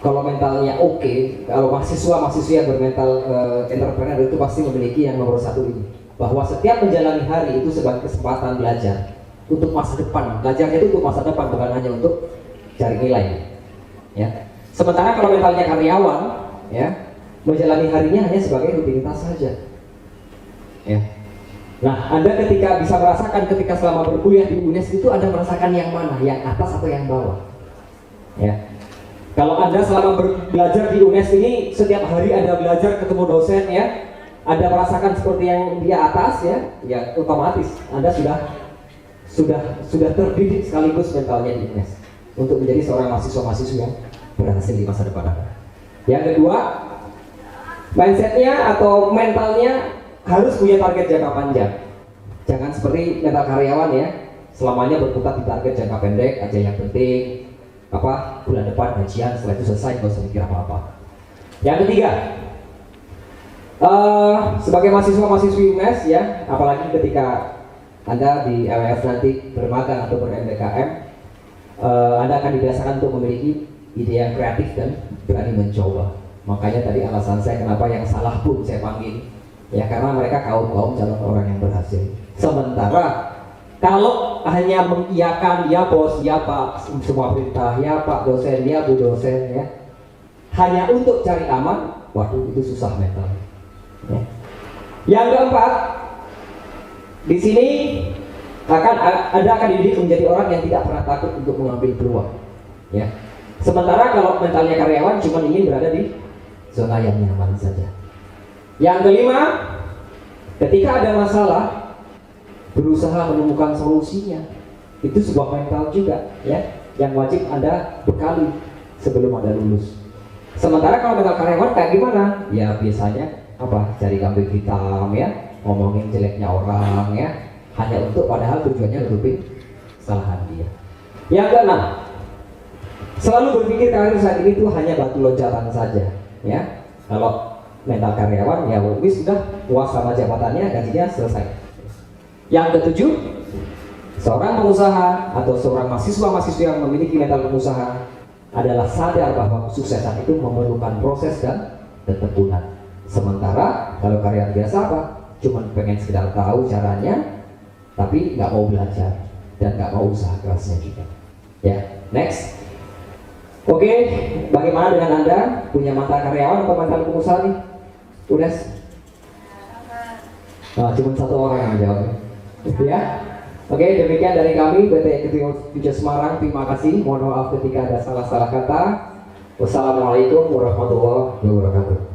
kalau mentalnya oke, kalau mahasiswa yang bermental entrepreneur itu pasti memiliki yang nomor 1 ini, bahwa setiap menjalani hari itu sebagai kesempatan belajar untuk masa depan. Belajarnya itu untuk masa depan, bukan hanya untuk cari nilai ya. Sementara kalau mentalnya karyawan ya, menjalani harinya hanya sebagai rutinitas saja ya. Nah, Anda ketika bisa merasakan ketika selama berkuliah di UNES itu Anda merasakan yang mana, yang atas atau yang bawah ya. Kalau Anda selama belajar di UNES ini setiap hari Anda belajar ketemu dosen ya, Anda merasakan seperti yang di atas ya, ya otomatis Anda sudah terdidik sekaligus mentalnya di UNES untuk menjadi seorang mahasiswa yang berhasil di masa depan Anda. Yang kedua, mindsetnya atau mentalnya harus punya target jangka panjang. Jangan seperti mental karyawan ya, selamanya berputar di target jangka pendek aja, yang penting bulan depan gajian, setelah itu selesai, nggak usah mikir apa-apa. Yang ketiga, sebagai mahasiswa-mahasiswi UNES ya, apalagi ketika Anda di LWF nanti bermagang atau ber-MBKM, Anda akan dibiasakan untuk memiliki ide yang kreatif dan berani mencoba. Makanya tadi alasan saya kenapa yang salah pun saya panggil ya, karena mereka kaum calon orang yang berhasil. Sementara kalau hanya mengiyakan ya bos, ya pak, semua perintah, ya pak dosen, ya bu dosen ya, hanya untuk cari aman, waduh itu susah mental ya. Yang keempat, di sini Anda akan dididik menjadi orang yang tidak pernah takut untuk mengambil peluang ya. Sementara kalau mentalnya karyawan cuma ingin berada di zona yang nyaman saja. Yang kelima, ketika ada masalah berusaha menemukan solusinya, itu sebuah mental juga ya, yang wajib Anda bekali sebelum Anda lulus. Sementara kalau mental karyawan kayak gimana? Ya biasanya cari kambing hitam ya, ngomongin jeleknya orang ya, hanya untuk padahal tujuannya nutupin kesalahan dia. Yang keenam, selalu berpikir karir saat ini itu hanya batu loncatan saja ya. Kalau mental karyawan ya wis sudah puas sama jabatannya, gajinya selesai. Yang ketujuh, seorang pengusaha atau seorang mahasiswa yang memiliki mental pengusaha adalah sadar bahwa kesuksesan itu memerlukan proses dan ketekunan. Sementara kalau karyawan biasa cuman pengen sekedar tahu caranya, tapi nggak mau belajar dan nggak mau usaha kerasnya juga. Ya, next. Oke, bagaimana dengan Anda? Punya mantan karyawan atau mantan pengusaha nih? Udah? Nah, cuma satu orang yang menjawab. Ya. Oke, demikian dari kami PT Executive Future Semarang. Terima kasih. Mohon maaf ketika ada salah-salah kata. Wassalamualaikum warahmatullahi wabarakatuh.